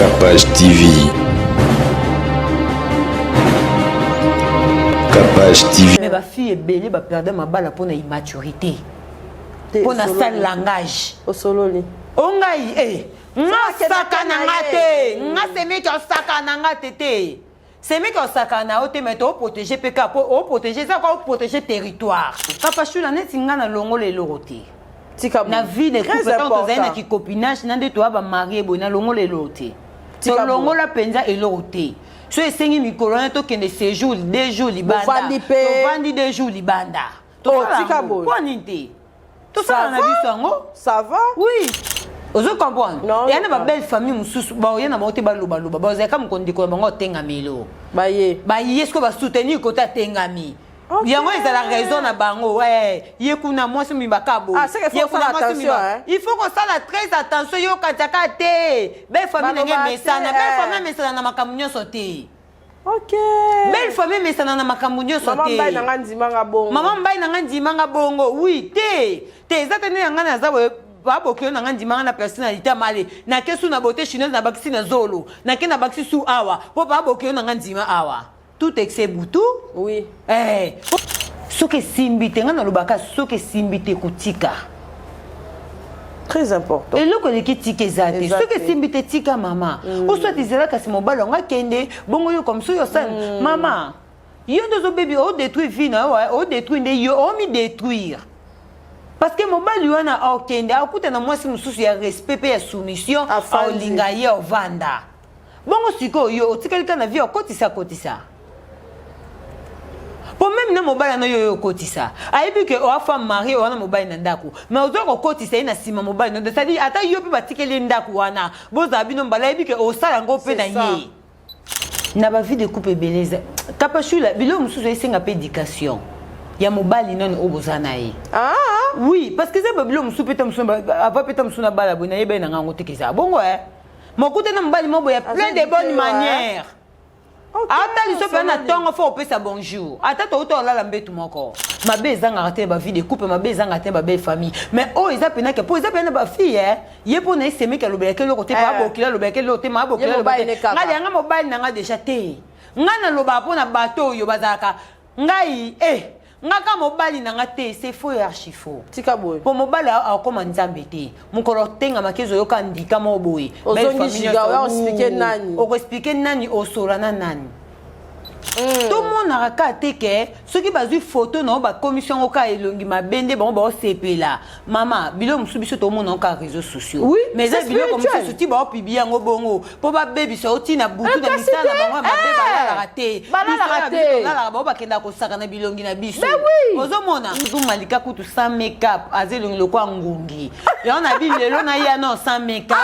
Capage TV. Capage TV. Mais ma fille est belle, va perdre ma balle pour l'immaturité. Pour la sale langage. Au solo li. Ongaï, eh. Nga sakana ngate. Nga seme ki sakana ngate te. Seme ki sakana ote mais to protéger PK pour protéger ça quoi protéger territoire. Papa chou la net nga na longo le lorote. Tika Na vie de couple tant to na ki copinage na de to ba marié bo na longo le lorote. To longo la penza e lorote. So esengi mikolo na to kende séjour 2 jours libanda. To vandi 2 jours libanda. To tika bo. Quoi ninte? Tout ça on a vu ça ngo? Ça va? Oui. Vous comprenez? Non. Il y a une belle famille mususu. Bah il y a na moté baluba luba. Bah c'est comme qu'on dit qu'on bango tengami lo. Bah yé. Bah est-ce que va soutenir côté tengami? Il y a moi ils a la raison na bango. Ouais. Il y a kuna moi c'est mibakabo. Ah c'est qu'il faut faire attention hein. Il faut qu'on fasse très attention yo kataka te. Belle famille n'engage mesana. Belle famille mesana na makamunyo sauté. Ok. Belle famille mesana na makamunyo sauté. Maman mbaye nanga ndimanga bongo. Maman mbaye nanga ndimanga bongo. Oui te. Te ezatene nanga na zawe. Babokyo na ngandi manga na personnalité male na kesu na beauté chinoise na bakisi na zolo na ke na bakisi su awa po babokyo na ngandi ma awa tout excès boutou oui soke simbite ngana lobaka soke simbite kutika très important et loko leki tika ezate soke simbite tika mama o soit izela kasi mobalo nga kende bongo yo comme so yo san mama yo ndozo baby o détruire vie na o détruire nde yo o mi détruire. Parce que mon bal lui a okende akuta na moi si mususu ya respect pe ya soumission a linga ye ovanda. Bongo siko yo otikalika na vie okotisa kotisa. Pour même na mobile na yo kotisa. Aibi que o femme mariée wana mobile na ndako. Mais ozo ko kotisa ina sima mobile na c'est à ata yo pe batikeli ndako wana. Boza bino mbala aibi que o sala ngo pe na ye. Na ba vie de couple beleza. Kapachula bilo mususu esenga pe éducation. Ya mobile non obozana ye. Ah oui, parce que c'est babilo musupeta musumba ava peta musuna bala bona yebe na ngango tekisa. Bongo mokuta na mbali mobo ya plein de bonnes manières. Ata liso pe na tongo fo opesa bonjour. Ata to to la mbetu moko. Mabe ezanga raté ba vie de couple, mabe ezanga raté ba belle famille. Mais oh eza pena ke po eza pena ba fille ye po na eseme ke lobeke lo côté pa bokila lobeke lo te ma bokila lobeke. Ngali nga mobile na nga déjà te. Nga na loba po na bateau yo bazaka. Ngai ngaka mobali nanga te c'est faux et archi faux. Tika boy. Pour mobali a comme nzambe te. Mukolo tenga makezo yoka ndika mo boy. Belle famille o expliquer nani. O expliquer nani o solana nani. Tout le monde a raté que ceux qui basent photo non ba commission oka elongi ma bende bon ba CP là. Maman, bilo musubiso tout le monde en réseaux sociaux. Oui. Mais ça bilo comme ça souti ba publier ngo bongo. Po ba baby sorti na butu na misala ba ba ba raté. Ba raté. Là ba ba kenda ko saka na bilongi na biso. Ozo mona. Ndu malika kutu sans make-up azelongi lokwa ngungi. Ya on a bi lelo na ya non sans make-up.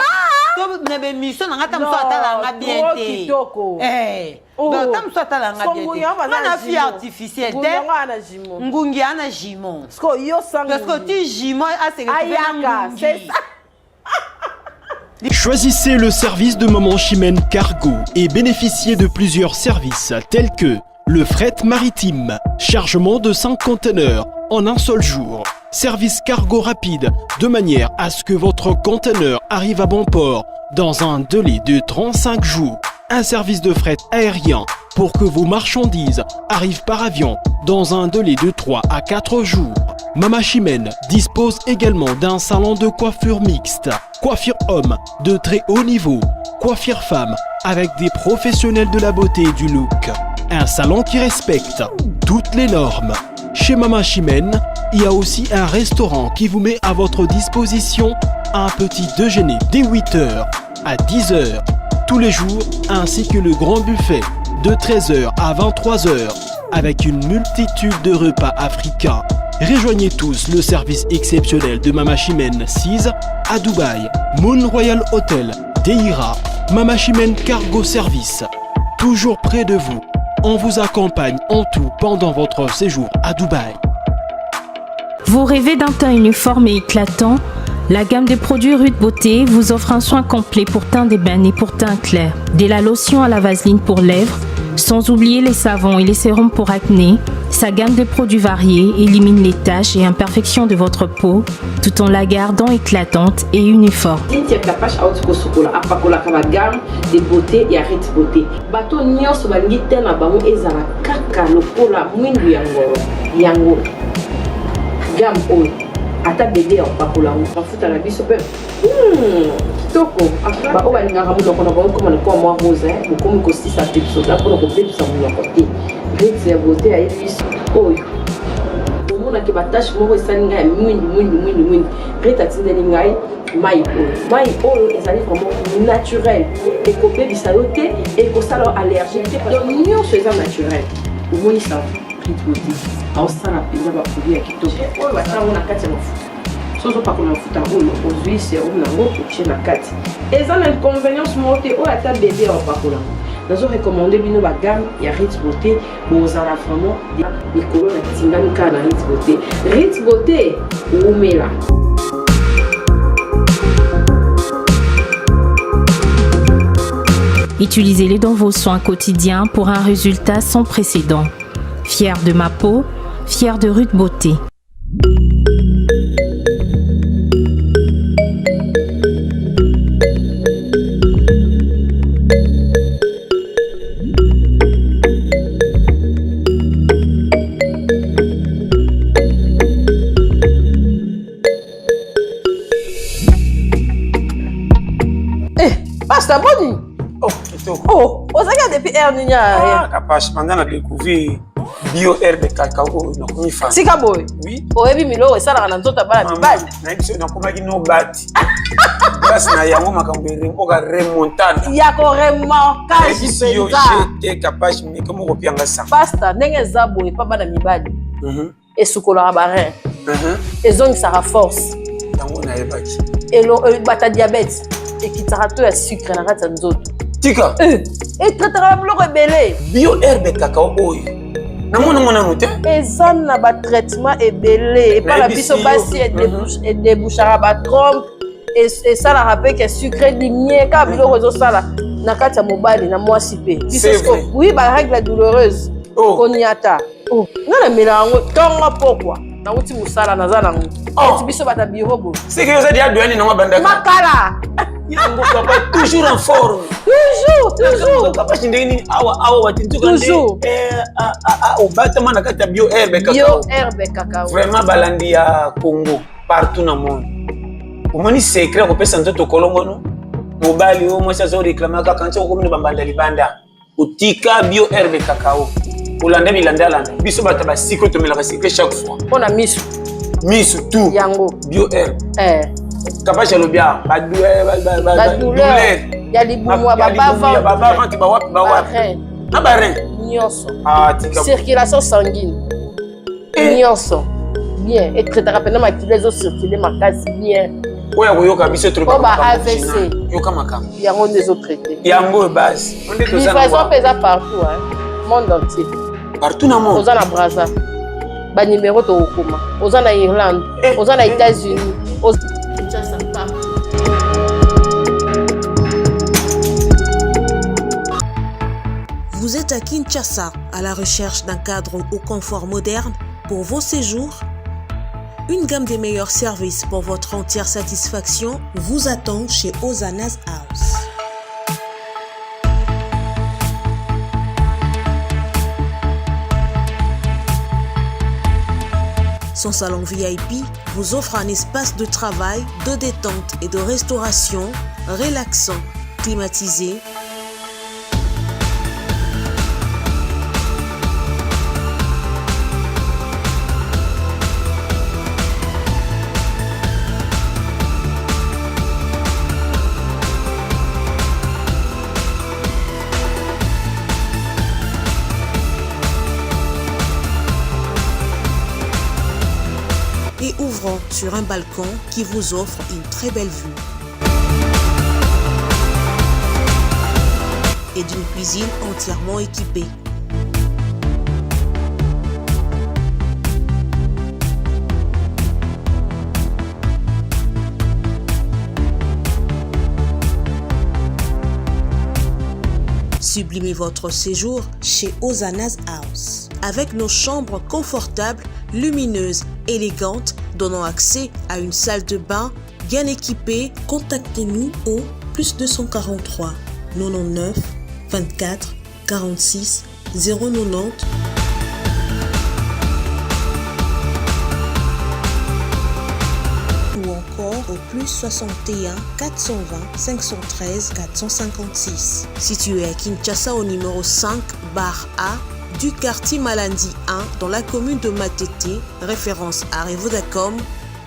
To na be mission na ngata mso atala nga bien te. Donc, tam soit à la ngadiete. On a fille artificielle. Ngungi ana jimon. Parce que tu jimon a se retrouvé Choisissez le service de Maman Chimène Cargo et bénéficiez de plusieurs services tels que le fret maritime, chargement de 5 conteneurs en un seul jour, service cargo rapide de manière à ce que votre conteneur arrive à bon port dans un délai de 35 jours, un service de fret aérien pour que vos marchandises arrivent par avion dans un délai de 3 à 4 jours. Mama Chimène dispose également d'un salon de coiffure mixte, coiffure homme de très haut niveau, coiffure femme avec des professionnels de la beauté et du look. Un salon qui respecte toutes les normes. Chez Mama Chimène, il y a aussi un restaurant qui vous met à votre disposition un petit déjeuner dès 8h à 10h tous les jours, ainsi que le grand buffet de 13h à 23h avec une multitude de repas africains. Rejoignez tous le service exceptionnel de Mama Chimène 6 à Dubaï, Moon Royal Hotel, Deira, Mama Chimène Cargo Service, toujours près de vous. On vous accompagne en tout pendant votre séjour à Dubaï. Vous rêvez d'un teint uniforme et éclatant? La gamme de produits Rude Beauté vous offre un soin complet pour teint d'ébène et pour teint clair. Dès la lotion à la vaseline pour lèvres, sans oublier les savons et les sérums pour acné, Sa gamme de produits variés élimine les taches et imperfections de votre peau tout en la gardant éclatante et uniforme. Cynthia Kapash Autiko Sokola, Apakola Kaba gamme de beauté et arrête beauté. Bato nyonso balingi te na bango ezala kaka lokola mwindu yango. Gamme oyo ata bébé apakola ngo bafuta na biso pe. Kitoko. Ba o balingaka munoko na bango comme ko moi rose, bokomi ko 6 episode pour ko bebisa munoko te. Ritz ya beauté ya biso oyo. Omona ke batache moko esali ngai mwindu. Rita tindeli ngai mai oyo ezali vraiment naturel. Ekobebisa yo te ekosala allergique te. Donc nyonso eza naturel. Omoni ça Ritz beauté. Aosala mpenza baproduit ya kitoko oyo batango na kati ya mafuta. Sozo pakola mafuta oyo ozwi serum nango otie na kati. Eza na inconvénience moko te oyo ata bébé aopakola. Nous avons recommandé une gamme ya Ritz Beauté pour la vraiment les couleurs de tingani na Ritz Beauté. Ritz Beauté oumela. Utilisez-les dans vos soins quotidiens pour un résultat sans précédent. Fier de ma peau, fier de Ritz Beauté. Pasta boni. Oh, on s'est depuis Erninia. Ah, Kapash, pendant la découverte bio herbe cacao, na komi fan. Sika boy. Oui. Oh, ebi milo esala na nzota bana mibali. Na biso na komaki no bati. Grâce na yango makambere oka remontada. Ya ko remontage yo penza. j'étais Kapash mais comme ko pianga ça. Pasta ndenge za boy pa bana mibali. Esukola barin. Ezongisaka force. Yango na ebaki. Elo bata diabète. Ekitaka to ya sucre na kati ya nzoto. Tika. Etrataka biloko ebele. Bio herbe cacao oyo. Namona mona note. Eza na ba traitement ebele. Et pas la biso basi et débouchara ba trompe. Et ça la rappelle que sucre diminué ka biloko ezosala na kati ya mobali na mwasi pe. Oui, ba règle douloureuse. Koniata. Oh, ngana melango tonga pokwa. Na uti musala na zala ngo. Et biso bata birobo. C'est que vous avez douane na banda. Makala. Yango papa toujours en forme. Toujours. Papa chindeni awa watintuka toujours. Au battement na kati ya bio herbe cacao. Bio herbe cacao. Vraiment balandi ya Congo partout na monde. Omoni secret ko pesa nzoto kolongo no. Mobali o mwasa zo réclamer ka kancha ko mine bambanda libanda. Utika bio herbe cacao. Olanda bilanda landa. Biso bata ba siko to melaka secret chaque fois. On a misu. Misu tout. Yango. Bio herbe. Kapash alobia ba douleur. Ya libumwa baba ventre ba wapi. Na ba rein. Nyonso. Ah tika. Circulation sanguine. Nyonso. Bien. Et très rapidement activer les circuler makasi bien. Oya koyoka biso trop ba AVC. Yoka makam. Yango des autres traités. Yango base. On est tous livraison pesa partout monde entier. Partout dans le monde. Aux en Brazza. Ba numéro to okoma. Aux en Irlande, aux en États-Unis, aux Vous êtes à Kinshasa à la recherche d'un cadre au confort moderne pour vos séjours? Une gamme des meilleurs services pour votre entière satisfaction vous attend chez Ozanas House. Son salon VIP vous offre un espace de travail, de détente et de restauration relaxant, climatisé. Et ouvrant sur un balcon qui vous offre une très belle vue. Et d'une cuisine entièrement équipée. Sublimez votre séjour chez Ozanas House. Avec nos chambres confortables, lumineuses, élégantes, donnant accès à une salle de bain bien équipée, contactez-nous au +243 99 24 46 090. Ou encore au +61 420 513 456. Situé à Kinshasa au numéro 5 bar A du quartier Malandi 1 dans la commune de Matete, référence à Revodacom,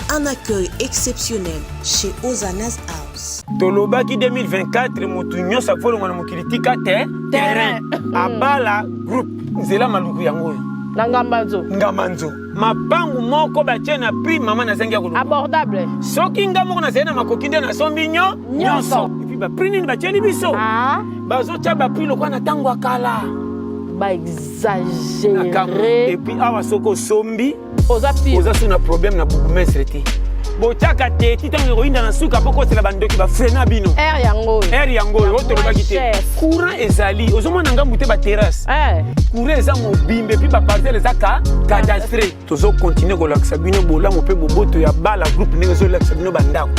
un accueil exceptionnel chez Ozanas House. Tolobaki 2024 motu nyonso afolonga na mokili tika terrain abala groupe nzela maluku yango na ngamanzo mapangu moko batie na prix mama na zengi ya kuluku abordable soki nga moko na zeli na makoki nde na sombi nyonso epi baprix nini batieli biso bazotia baprix lokwa na ntango ya kala exagéré epi awa soki osombi oza su na problème na bourgmestre te botiaka te ti ntango ekoyinda na suka mpo kotela bandoki bafrena bino aire yango oyo otolobaki te courant ezali ozomona ngambu te baterrasse courant eza mobimbe epi baparcele eza cadastre tozokontinue kolakisa bino bolamu mpe boboto ya bala groupe ndenge ezolakisa bino bandako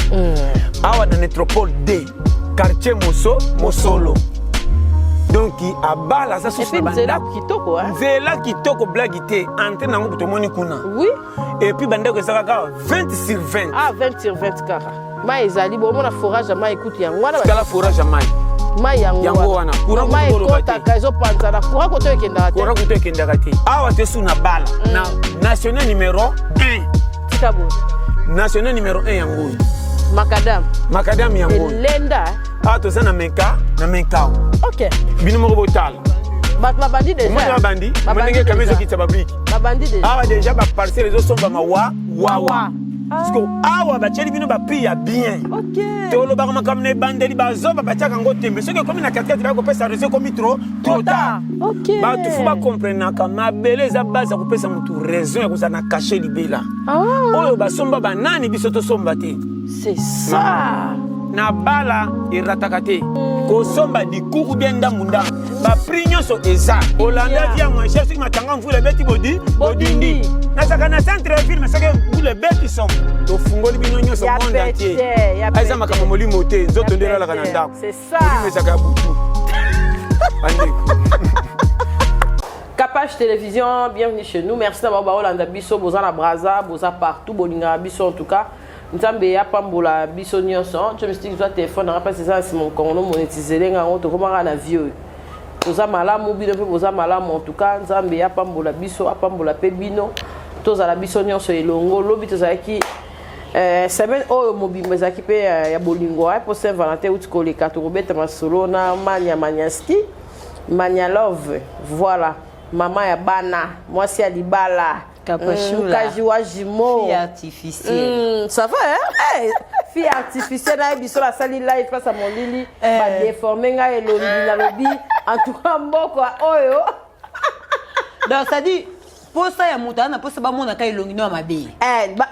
awa na métropole d quartier mosolo donc abala aza susu na bandako nzela kitoko blagi te entre nango buto omoni kuna epuis bandako ezaka kaka 20 sur 20 20 sur 20 kaka mai ezali bomona forage ya mai ekutu yango wana kala forage ya mai yango wana mai ekotaka ezopanzana courant koto ekendaka te awa te su na bala na national numéro 1 tika bo national numéro 1 yango oyo makadam yango elenda awa toza na menka ok bino moko botala bato babandi déjà babandi ndenge kama ezokitisa babriki awa déjà baparcele ezosombama wawa parceke awa batieli bino baprix ya bien tolobaka makambo na ebandeli bazoba batiaka yango tembe soki ekomi na katikati baya kopesa reso ekomi trop tard bato fu bakomprenaka mabele eza base ya kopesa motu raison ya kozala na kashe libela oyo basomba banani biso tosomba te c'est ça na bala erataka te kosomba dikuku bien ndambu baprix nyonso eza olanda via moins cher soki matanga mvula ebeti bodindi nasaka na centre ville masaki mvula ebeti somo tofungoli bino nyonso monde entier eza makambo molimo te nzoto nde elalaka na ndako molimo ezaka ya butu Capage Télévision, bienvenue chez nous. Merci d'avoir Olanda Bisso, Boza na Braza, Boza partout, Bolinga Bisso en tout cas. Nzambe ya pambola biso nyonso je me suis dit que téléphone na pas ça c'est mon compte monétiser nga on to komanga na vieux toza malamu bino pe boza malamu en tout cas nzambe ya pambola biso apambola pe bino toza la biso nyonso elongo lobi toza ki semaine oyo mobimbo ezaki pe ya bolingo pour Saint Valentin uti koleka to robeta masolo na manyaski manya love voilà maman ya bana mwasi ya libala Kajiwa Jimo. Fille artificielle. Ça va, hein? Fille artificielle, là, biso la sali live face à mon lili. Ba déformer nga et la lobby. En tout cas, bon quoi. Oyo. Donc ça dit posa ya mutana posa ba mona kai longino mabe.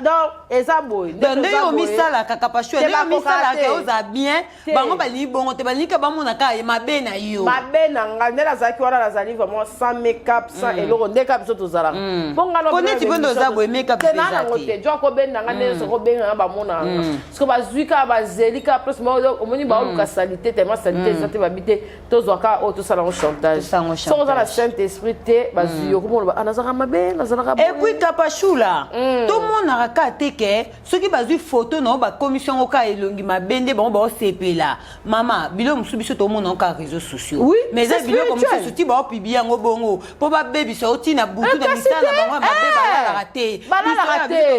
Donc eza boy. Donc ndeyo misala kaka pashu ndeyo misala ka oza bien. Bango bali bongo te bali ka ba mona kai mabe na yo. Mabe na nga ndela zaki wana la zali vraiment sans make-up sans eloko ndeka biso tozala. Bonga no. Connais tu bondo za boy make-up déjà. Na ngote jo ko ben na nga ndeso ko ben na ba mona. Parce que bazwika bazelika plus mo omoni ba oluka salité tellement salité ça te babité tozwaka o to salon chantage. So on a la Saint-Esprit te bazuyo ko mo anazaka et puis Kapachula tout le monde a raté que ceux qui basent photo non ba commission au cas elongi ma bende bon ba CP là maman bilo musubiso tout le monde en réseaux sociaux oui mais ça bilo comme ça souti ba publier ngo bongo pour ba baby sorti na butu na misala ba ba raté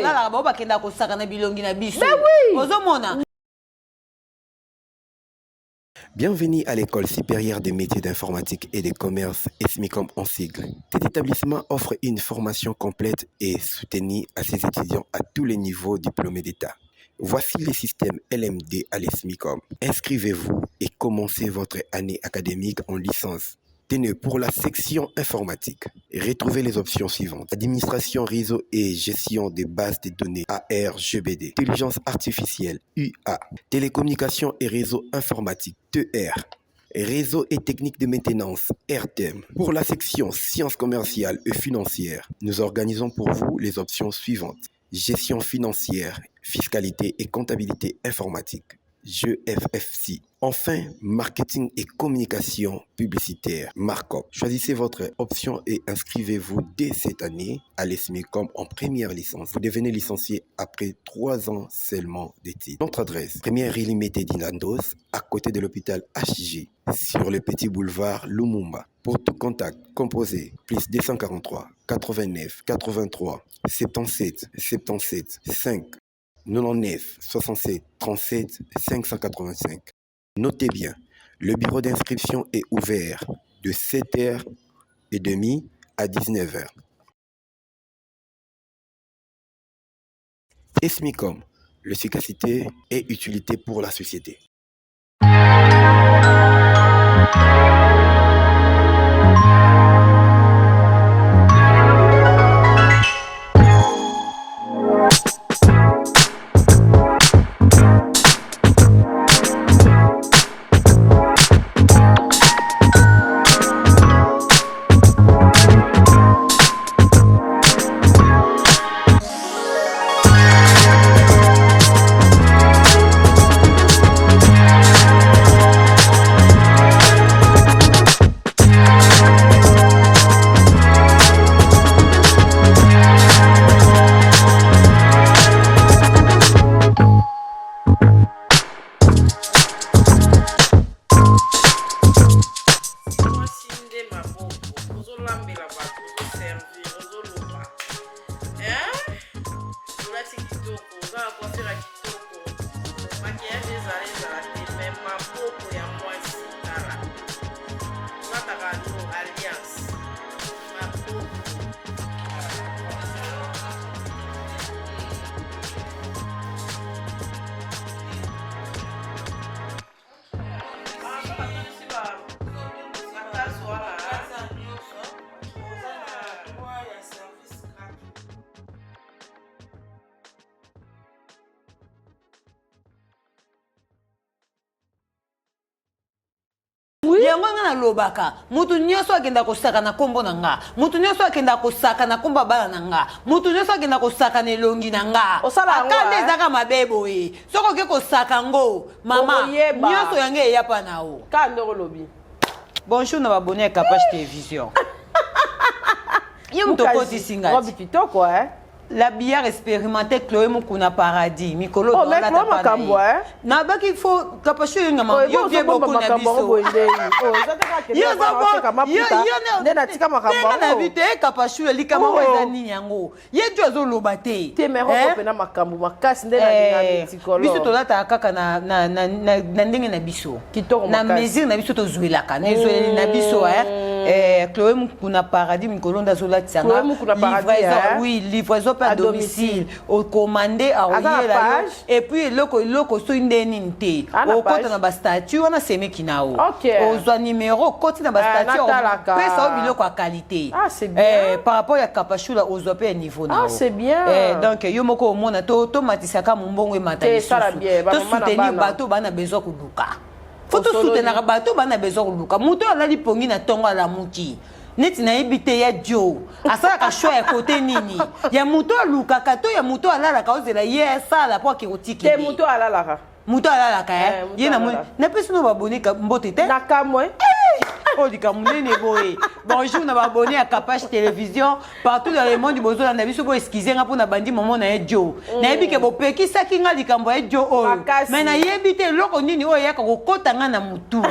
là ba ba kenda ko saka na bilongi na biso ozomona. Bienvenue à l'École supérieure des métiers d'informatique et de commerce ESMICOM en sigle. Cet établissement offre une formation complète et soutenue à ses étudiants à tous les niveaux diplômés d'État. Voici les systèmes LMD à l'ESMICOM. Inscrivez-vous et commencez votre année académique en licence. Tenez pour la section informatique. Retrouvez les options suivantes. Administration, réseau et gestion des bases de données ARGBD. Intelligence artificielle UA. Télécommunications et réseaux informatiques TR. Réseau et techniques de maintenance, RTM. Pour la section sciences commerciales et financières, nous organisons pour vous les options suivantes. Gestion financière, fiscalité et comptabilité informatique. GFFC. Enfin, marketing et communication publicitaire, Markup. Choisissez votre option et inscrivez-vous dès cette année à l'ESMICOM en première licence. Vous devenez licencié après 3 ans seulement d'études. Notre adresse, première illimitée d'Inlandos, à côté de l'hôpital HJ, sur le petit boulevard Lumumba. Pour tout contact, composez plus 243 89 83 77 77 5 99 67 37 585. Notez bien, le bureau d'inscription est ouvert de 7h30 à 19h. ESMICOM, l'efficacité et utilité pour la société. yango nga na lobaka mutu nyonso akenda kosaka na kombo na nga mutu nyonso akenda kosaka na kombo bala na nga mutu nyonso akenda kosaka na elongi na nga akande ezaka mabe boye soko oke kosaka ngo mama nyonso yango eya pa na o kando lobi bonjour na babone ya Kapage télévision yo mutokotisi ngati robi kitoko la bière expérimentée Chloé Mukuna Paradis Mikolo dans la makambo na baki il faut Kapage yo ngama yo bien beaucoup na biso nena tika makambo na bité Kapage yo likama weza nini yango ye jo zo lobate te me roko pena makambo makasi ndena bitikolo biso to lata kaka na ndenge na biso kitoko na mesure na biso to zuelaka na zueli na biso Chloé Mukuna Paradis Mikolo ndazo latanga oui livraison à domicile au commandé à Oyela et puis loko so ndeni nte au côté na ba statut on a semé kinao aux numéro côté na ba statut pesa biloko à qualité par rapport à Kapachula aux opé niveau na c'est bien donc yo moko mona to matisaka mbongo e matali to soutenir bato bana besoin kuluka faut to soutenir bato bana besoin kuluka muto alali pongi na tongo ala muki neti na ebite ya dio asalaka choix ya kote nini ya muto alukaka to ya muto alalaka ozela ye asala po akirotiki te muto alalaka ye na pesi no babone mbote te na kamwe olika munene boye bonjour na babone ya Kapage télévision partout dans le monde bozola na biso bo excuser nga pona bandi momo na dio na yebike bopekisaki nga likambo ya dio oyo mais na yebite loko nini oyo yaka kokota nga na mutu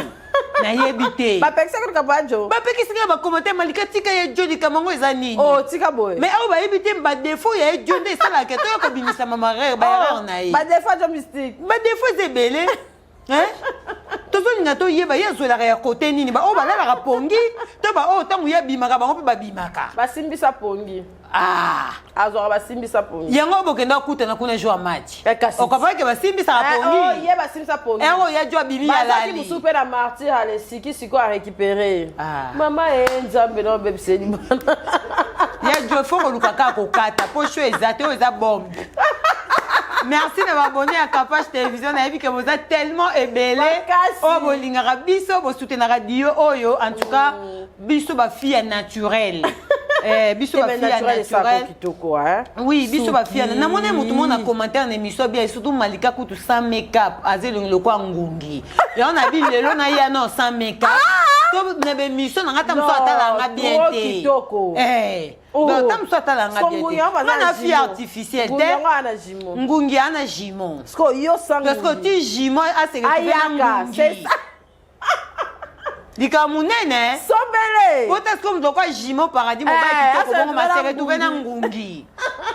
na yebite bapekisa ko kabajo bapekisa ka ba commenter malika tika ya dio likambo eza nini tika boye mais ayo ba yebite ba défaut ya dio nde sala ke to ko bimisa mama rare ba erreur na ye ba défaut jo mystique ba défaut zebele tozolinga toyeba ye azwelaka ya kote nini oyo balalaka pongi to baoyo ntango ye abimaka bango mpe babimaka basimbisa pongi azwaka basimbisa pongi yango bokenda kutana kuna jo ya match okapaki basimbisaka pongi ye basimbisa pongi yango ya jo abimi ya lali mosusu mpe na martyr alesiki sikoyo arécupéré mama nzambe na obebiseli bana ya jo fo koluka kaka kokata po sho eza te oyo eza bombe Merci de m'abonner à Capage Télévision. On a vu que vous êtes tellement ébélé. Oh, bolingara biso, bo soutenara dio oyo. En tout cas, biso ba fille naturelle. Biso ba fille naturelle. Oui, biso ba fille. Na mona mutu mona commentaire na émission bien surtout Malika kutu sans make-up. Azeli le kwa ngungi. Et on a vu lelo na ya non sans make-up. To na be mission na ngata mso atala nga bien te. Donc tam so atala nga bien te. On a fille artificielle te. Ngungi ana jimon. Parce que tu jimon a se retrouver c'est ça. Dika munene sombele peut-être comme donc jimon paradis mo ba kitoko bongo ma se retrouver na ngungi.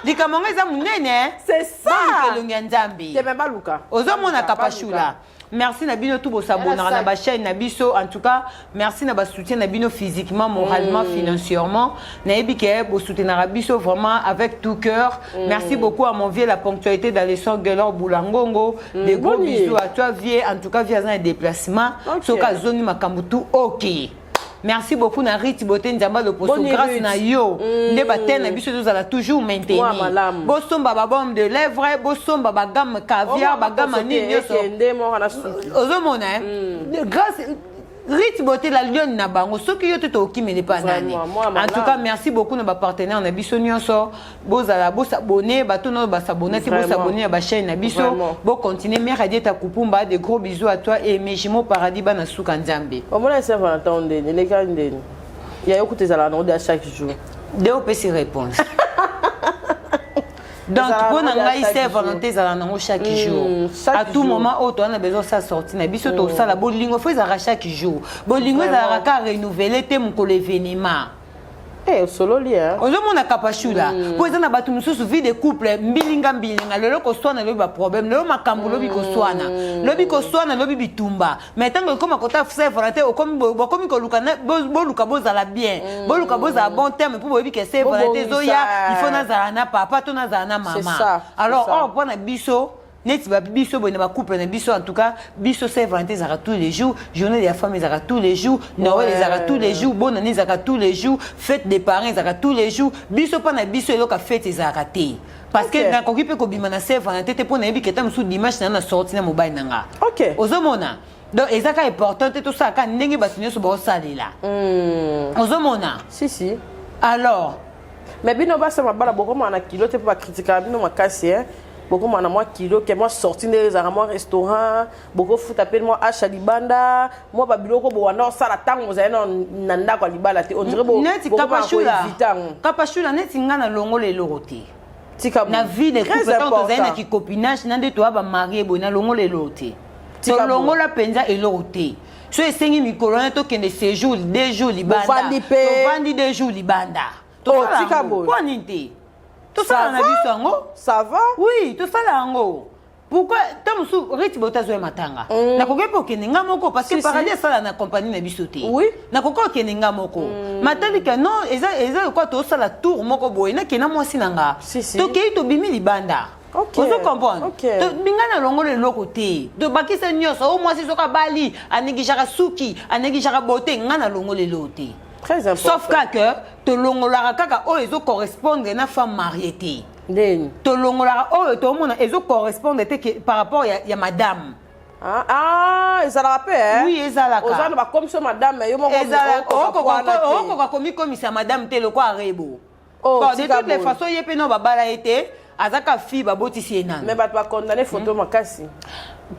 Dika monga za munene c'est ça. Ba kelonga nzambe. Te même pas luka. Ozo mona kapashula. Merci Nabino tout s'abonner à la chaîne Nabiso. En tout cas, merci Naba soutien Nabino physiquement, moralement, financièrement. Naibike, vous soutenez Nabiso vraiment avec tout cœur. Merci beaucoup à mon vieux la ponctualité d'Alessandre Guelor Boulangongo. Des gros bisous à toi, vieux. En tout cas, vieux un déplacement. Soka zone Makambutu, ok. Merci beaucoup na Riti Boté Nzamba le posto grâce na yo. Ne baten na biso nous allons toujours maintenir. Bosomba ba bombe de lèvres, bosomba ba gamme caviar, ba gamme nini yoso. Ozomona grâce Riti Boté la lion na bango soki yo to ki mele pas nani. En tout cas, merci beaucoup na ba partenaire na biso nyonso. Bozala bo s'abonner, ba to no ba s'abonner, si bo s'abonner à ba chaîne na biso. Bo continuer mais radio ta kupumba de gros bisous à toi et Mejimo Paradis bana suka nzambe. Comment ça va entendre les gars ndeni. Il y a écouté ça là non à chaque jour. Deux petits réponses. Donc, pour nous, c'est volonté chaque jour. À tout moment, on a besoin de sortir. Biso to ça la bolingo faut chaque jour. Bolingo ça va renouveler tes mon l'événement. Eh solo lien. Ozo mona kapashula. Pour ça na batu mususu vie de couple mbilinga lelo ko swana lo ba problème lelo makambo lo bi ko swana lo bi bitumba. Mais tant que comme kota faire volonté o comme ko lukana bo luka bo za la bien. Bo luka bo za bon terme pour bo bi que c'est volonté zoya il faut na za na papa to na za na maman. Alors on prend na biso Net biso bo na couple na biso en tout cas biso c'est volonté zara tous les jours, journée des femmes zara tous les jours, Noël zara tous les jours, bonne année zara tous les jours, fête des parents zara tous les jours, biso pa na biso eloka fête zara té. Parce que na koki pe ko bima na c'est volonté te po na yebi que tam sou dimanche na sorti na mobile nanga. OK. Ozomona. Donc ezaka important tout ça ka ndenge batunyo so ba salela. Ozomona. Si. Alors, mais bino ba sama bala boko na kilo te pa critiquer bino makasi hein. Beaucoup de moi kilo que moi sorti des armoires restaurant beaucoup foot appelle moi achat libanda moi babiloko bo wana sala tango za nanda kwa libala te on dirait bo kapashula neti ngana longo le lorote tika na vie de couple tant que na ki copinage na de toi ba marié bo na longo le lorote to longo la penza e lorote so esengi mikolo na to kende séjour 2 jours libanda to vandi 2 jours libanda to tika bo kwa ninte. Tout ça, ça va? Oui, tout ça là. Pourquoi tu as Riti Boté zoé matanga? Na koke po keninga moko parce que paradis ça na compagnie na bisoté. Oui. Na koko keninga moko. Matali que non, eza quoi to ça la tour moko boy na kena mwasi nanga. To kei to bimi libanda. OK. Vous comprenez? To bingana longo le lokoté. De bakisa nyoso o mwasi soka bali, anegijara suki, anegijara boté ngana longo le loté. Très important. Sauf que te longolara kaka o ezo correspondre na femme mariée. Te longolara o to mona ezo correspondre par rapport ya madame. Ils ont rappelé oui, ils ont la carte. Ils ont comme ça madame yo moko. Ils ont comme ça madame te le quoi rebo. De toutes les façons yepe no babala été azaka fille babotisi enana. Mais ba condamner photo makasi.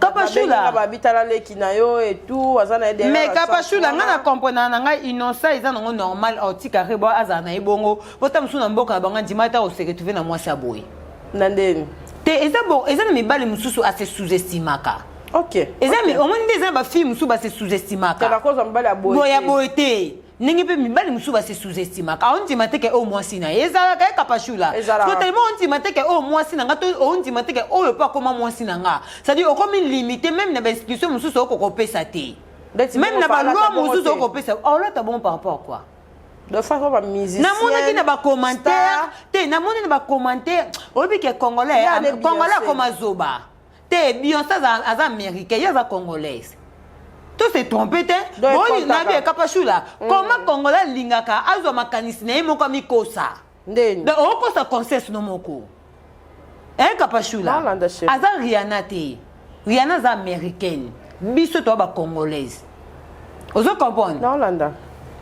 Kapashula babitala leki na yo et tout azana derrière. Mais kapashula ngana comprendre nanga innocent ils ont normal otika rebo azana ebongo botam suna mboka banga dimata o se retrouver na mwasi aboy nandeni te ezana mibali mususu ase sous-estimaka. OK ezana au moins des ba fille mususu ba se sous-estimaka te la cause mbali aboy boya boyete ningi pe mibali mususu ba se sous-estimaka on dimate ke o mwasi na ezala ka kapashula parce tellement on dimate ke o mwasi na ngato on dimate ke o pas comment mwasi na nga ça dit o comme limité même na ba institution mususu o kokopesa te même na ba loi mususu o kokopesa oh là t'as bon par rapport quoi de façon ba musicien na mona ki na ba commentaire te na mona na ba commentaire obi ke congolais comme azoba te Beyoncé az américain ya za congolaise. Tout s'est trompé, bon, il n'a pas kapashula. Comment Congolais lingaka azo makanisi na yemo kwa mikosa. Ndeni. De oko sa concesse no moko. Kapachula. Aza Rihanna te. Rihanna est américaine. Biso to ba congolaise. Ozo comprendre? Non, Landa.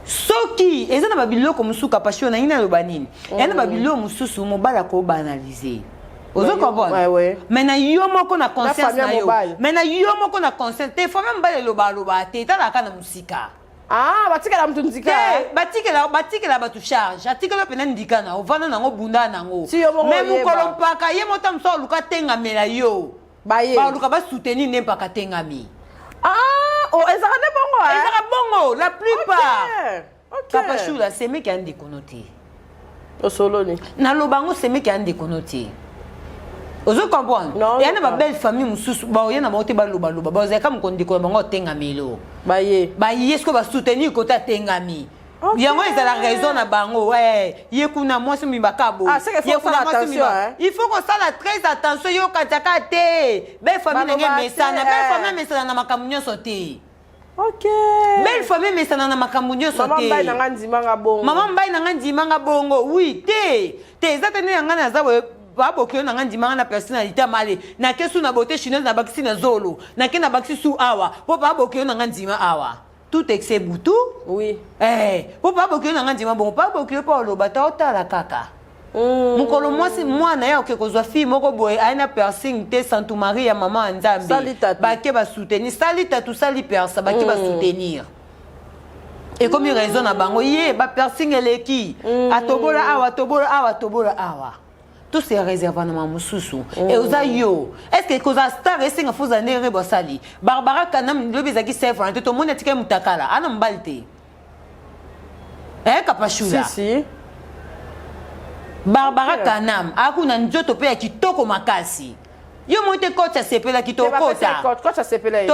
Soki, eza na babiloko musu Kapachula ina lo banini. Ena babiloko mususu mo bala ko banaliser. Ozo comprendre? Ouais. Mais na yo moko na conscience na yo. Mais na yo moko na conscience. Te faut même bala lo ba te ta la kana musika. Ah, batikela mtu nzika. Batikela batu charge. Atikela pena ndika na ovana nango bunda nango. Même mukolo mpaka ye mota mso luka tenga mela yo. Baye. Ba luka ba soutenir ne mpaka tenga mi. Ah, oh, ezaka ne bongo. Ezaka bongo la plupart. OK. Kapachula c'est mec ande konoté. O solo ni. Na lobango c'est mec ande konoté. Ozo comprendre? Et na ba belle famille mususu ba oyena ba ote ba loba. Ba zeka mkondi ko bango tenga melo. Baye. Baye est-ce que va soutenir côté tenga mi? Yango ezala raison na bango. Ouais, yekuna moi si mbakabo. Ah, c'est qu'il faut faire attention hein. Il faut qu'on fasse très attention yo kataka te. Belle famille ngé mesana, belle famille mesana na makamunyo sote. OK. Belle famille mesana na makamunyo sote. Maman mbayi na ndimanga bongo. Maman mbayi na ndimanga bongo. Oui, te. Te ezatene ngana na zawe babokyo na ngandimanga na personnalité male. Na kesu na beauté chinoise na bakisi na zolo. Na ke na bakisi su awa. Po babokyo na ngandima awa. Tout excès boutou. Oui. Po babokyo na ngandima bon babokyo pa olobata otala kaka. Mukolo moi na ya ke kozwa fille moko boye aina piercing te Santu Maria maman Nzambe. Bake ba soutenir salita tout sali persa bake ba soutenir. Et comme il raison na bango ye ba piercing eleki. Atobola awa. Tout c'est réservé à Mamoussou. Et aux aïeux, est-ce que cause star et c'est un faux année rebosali? Barbara Kanam, le bizaki sef, tout le monde est qui mutakala, anam balte. Kapachula. Si. Barbara Kanam, akuna njoto pe ki toko makasi. Yo monte coach a sepela ki tokota. Coach a sepela.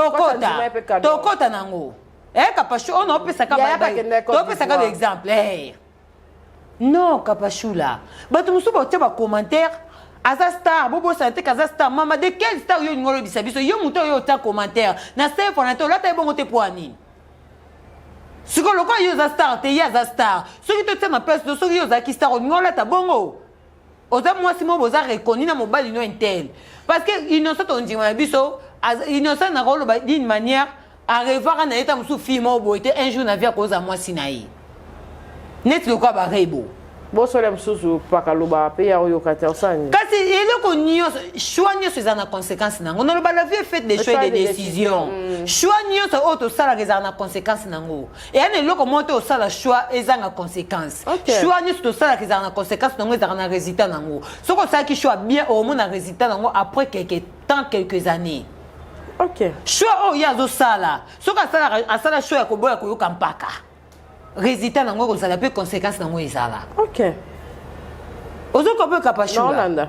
Tokota nango. Kapachula, on a pesa ka ba. To pesa ka exemple. Non, Kapachula. Bato musu ba teba commentaire. Aza star, bobo santé kaza star. Mama de quel star yo ngolo bisabiso yo muto yo ta commentaire. Na se fonato la ta bongo te poani. Siko loko yo za star te ya za star. Soki to tsema place do soki yo za ki star ngola ta bongo. Oza moi si mo boza reconnu na mobile no intel. Parce que innocent on dit ma biso, innocent na rolo d'une manière à revoir na eta musu film mo bo était un jour na via cause à moi sinaï. Net le quoi barebo. Bon solem susu pakaloba pe ya yo katersani. Kasi eloko nyos choix nyos ezana conséquence nango. On ba la vie fait des choix et des décisions. Choix nyos auto sala ezana conséquence nango. Et ane eloko monte au sala choix ezana conséquence. Choix nyos to sala ezana conséquence nango ezana résultat nango. Soko ça qui choix bien au monde résultat nango après quelques années. OK. Choix ya zo sala. Soko sala choix ko boya ko yo kampaka. Résultat nango ko sala pe conséquence nango ezala. OK. Ozo ko pe Kapachula. Non landa.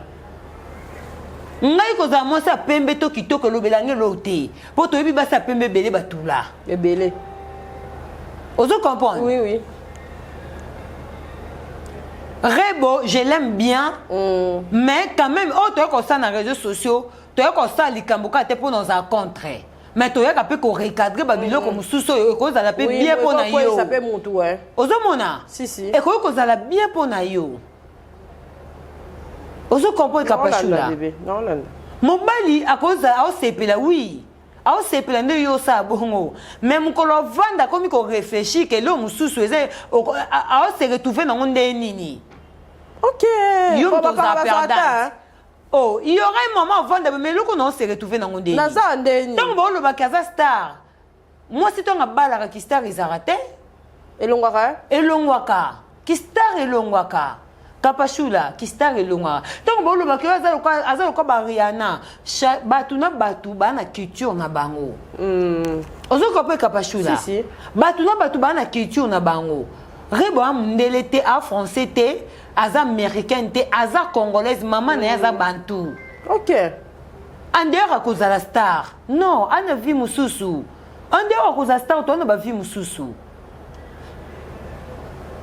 Ngai ko za mo sa pembe to kitoko lo belange lo te. Po to bi ba sa pembe belé batula. Belé. Ozo comprendre? Oui. Rebo, je l'aime bien. Mais quand même autre ko ça na réseaux sociaux, to ko ça likambuka te pour nos rencontrer. Mais tu as peu qu'on recadrer babilo comme sous-so et cause à la paix bien pour na yo. Ça peut monter ouais. Ozo mona. Si. Et cause à la bien pour na yo. Ozo comprendre Kapachula. Non là. Mobali à cause à sepela oui. A sepela ne yo sa bongo. Mais mon kolo vanda comme qu'on réfléchit que l'homme sous-so a se retrouver dans monde nini. OK. Yo to za perdant. Oh, il y aura un moment avant mais le qu'on se retrouver dans mon dé. Donc bon le bakaza star. Moi si tu as bala qui star ils arrêté. Elongwaka. Qui star Elongwaka. Kapachula qui star Elongwaka. Donc bon le bakaza azalo ko Rihanna. Batuna batu bana culture na bango. Ozo ko pe Kapachula. Si. Batuna batu bana culture na bango. Rebo amndele te a français te. Aza américaine te aza congolaise maman na aza bantu. OK. Andera à cause de la star. Non, ana vie mususu. Andera à cause de la star to na ba vie mususu.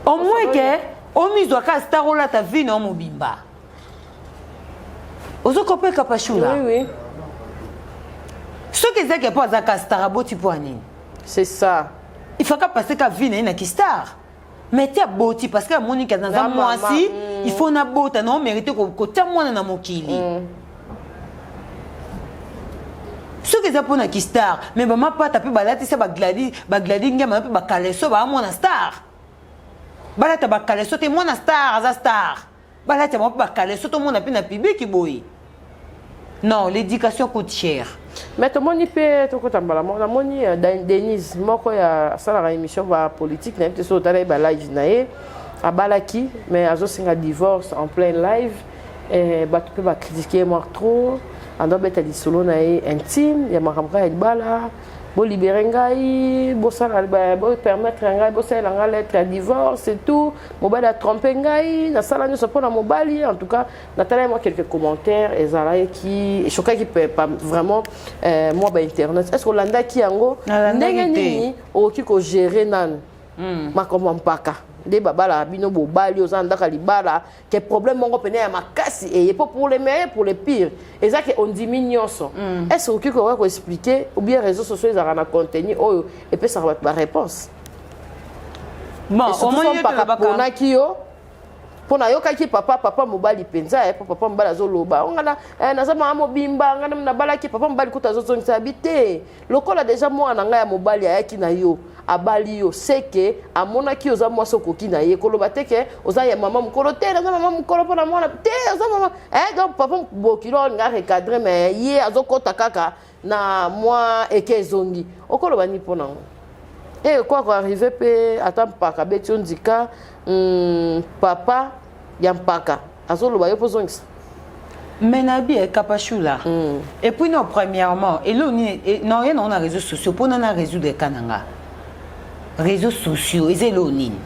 Au moins que o mizo ka star ola ta vie no mobimba. Ozo kopé Kapachula. Oui. Ce qui est que pas za ka star aboti poani. C'est ça. Il faut pas passer ka vie na ki star. mais tu as boti parce que la Monique dans un mois si il faut na bota non mériter que tu as moins na mokili ce que ça pour na qui star mais maman pas taper balati ça ba gladi ngama pe ba kaleso ba mon star balata ba kaleso te mon star za star balata mo ba kaleso to mon na pe na public boy non l'éducation coûte cher mais tout le monde peut tout côté mbala mon amoni Denise moko ya sala la émission va politique na peut so tala ba live nae abalaki mais azo singa divorce en plein live et ba tu peux ba critiquer moi trop ando beta di solo nae intime ya makamka ya bala bo libérer ngai bo sala bo permettre ngai bo sala ngai lettre à divorce et tout mobali a trompé ngai na sala nyo pour na mobali en tout cas natala moi quelques commentaires et zala qui et choqué qui peut pas vraiment moi ba internet est-ce que landa ki yango ndenge nini o ki ko gérer nan ma comme mpaka de babala bino bo bali ozanda ka libala que problème mongo pene ya makasi et pas pour les meilleurs pour les pires et ça que on diminue ça est-ce que tu peux expliquer ou bien réseaux sociaux ils ont contenu oh et puis ça va pas réponse bon au moins il pas pona kio pona yo kaki papa mobali penza papa mobali azoloba ngana na zama mobimba ngana na balaki papa mobali kuta zozongisa habité lokola déjà moi na ngai ya mobali ayaki na yo abali yo seke amona ki oza mwa sokoki na ye koloba teke oza ya mama mukolo te oza mama mukolo pona mwana te oza mama donc papa bokilo nga recadrer mais ye azokota kaka na mwa ekezongi okoloba ni pona et quoi qu'on arrive pe attends paka beti ondika papa ya mpaka azoloba yo pozongisa Menabi est capachula. Et puis non premièrement et là non il y a on a réseaux sociaux pour on a résoudre kananga réseaux sociaux ils élonine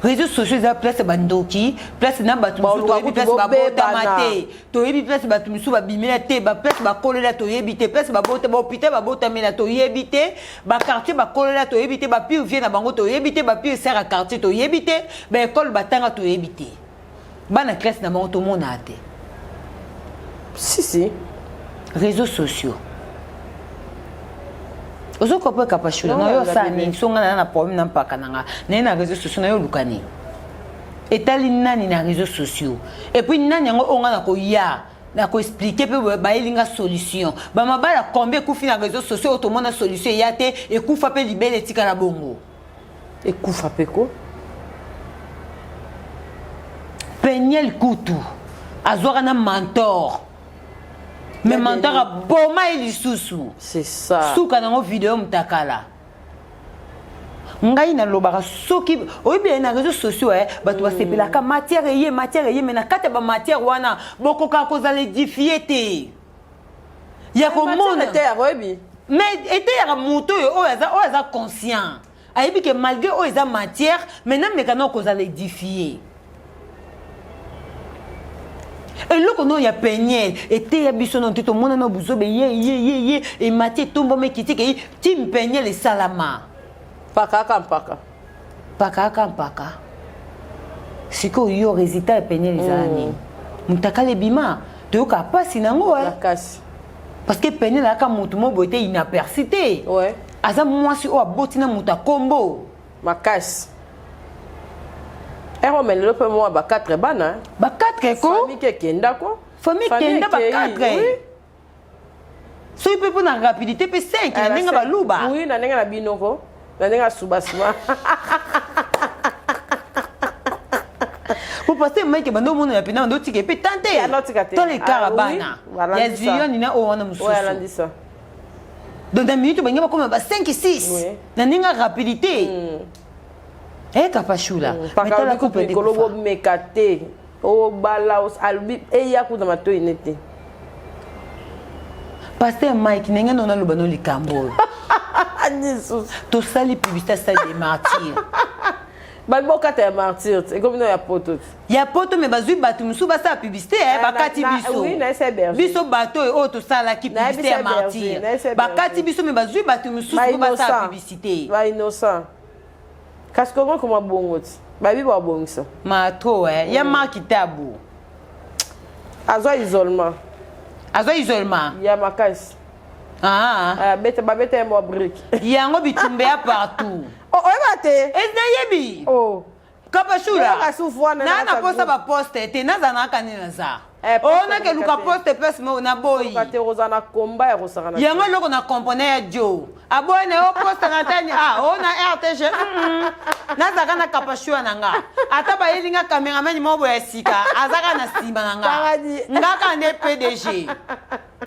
réseaux sociaux ils place bandoki place na batu musu place ba bota mate to yebi place batu musu ba bimela te ba place ba kolela to yebi te place ba bota ba hôpital ba bota mela to yebi te ba quartier ba kolela to yebi te ba pire vient na bango to yebi te ba pire sert à quartier to yebi te ba école batanga to yebi te bana classe na bango to mona te si réseaux sociaux ozo kope kapashula na yo sani songa na problème na mpaka nanga na réseaux sociaux na yo lukani etali nani na réseaux sociaux et puis nani yango onga na ko ya na ko expliquer pe ba elinga solution ba mabala combien ku fina réseaux sociaux to mona solution ya te et ku fa pe libele tika na bongo et ku fa pe ko Peniel Kutu azwaka na mentor mais mentor a boma elisusu c'est ça suka na vidéo mutakala ngai na lobaka soki oyebi na réseaux sociaux bato basepelaka matière eye mais na kati ba matière wana bokoka kozala édifier te ya komona te oyebi mais ete ya moto oyo aza conscient ayebi que malgré oyo eza matière maintenant mekana kozala édifier et là qu'on y a Peniel et te ya biso non tito mona no buzobe ye et Mathieu tombo me kiti ke tim Peniel et Salama paka siko yo résultat et Peniel ezani mutaka le bima to ka pasi nango parce que Peniel aka mutu mo bote inapercité ouais aza mwasi o abotina muta kombo makasi ero men le peu moi ba 4 bana ba 4 ko famille kenda ko famille kenda ba 4 so il peut na rapidité pe 5 na ninga ba luba oui na ninga na binoko na ninga subasima pour passer mec bando mona ya pena ndo tike pe tante ya notika te to les caravana ya zion na o wana mususu ouais lundi ça dans 2 minutes ba ngaba comme ba 5 6 na ninga rapidité kapashula metala coupe de kolobo mekate o bala os albi e ya ku na mato inete pasteur Mike nenga nona lobano likambo Jesus to sali publicité ça des martyrs balboka ta martyr et comme no ya poto mais bazui batu musu ba sa publicité bakati biso oui na c'est berger biso bato o to sala ki publicité ya martyr bakati biso mais bazui batu musu ba sa publicité ba innocent kasi comment bongo ti babi ba bongisa ma trop ya marque tabu azwa isolement ya makasi bete mo brique yango bitumbe ya partout oh eba te. Eznayebi. Oh. Kapashula. Na Na posta ba poste te na za na kanina za. On a que Luka poste pes mo na boy. Kate rozana komba ya rosana. Yango loko na compone ya Joe. Abone o poste na tani on a RTG. Na za kana kapashula nanga. Ata ba yelinga cameraman mo bo esika. Azaka na simba nanga. Ngaka ne PDG.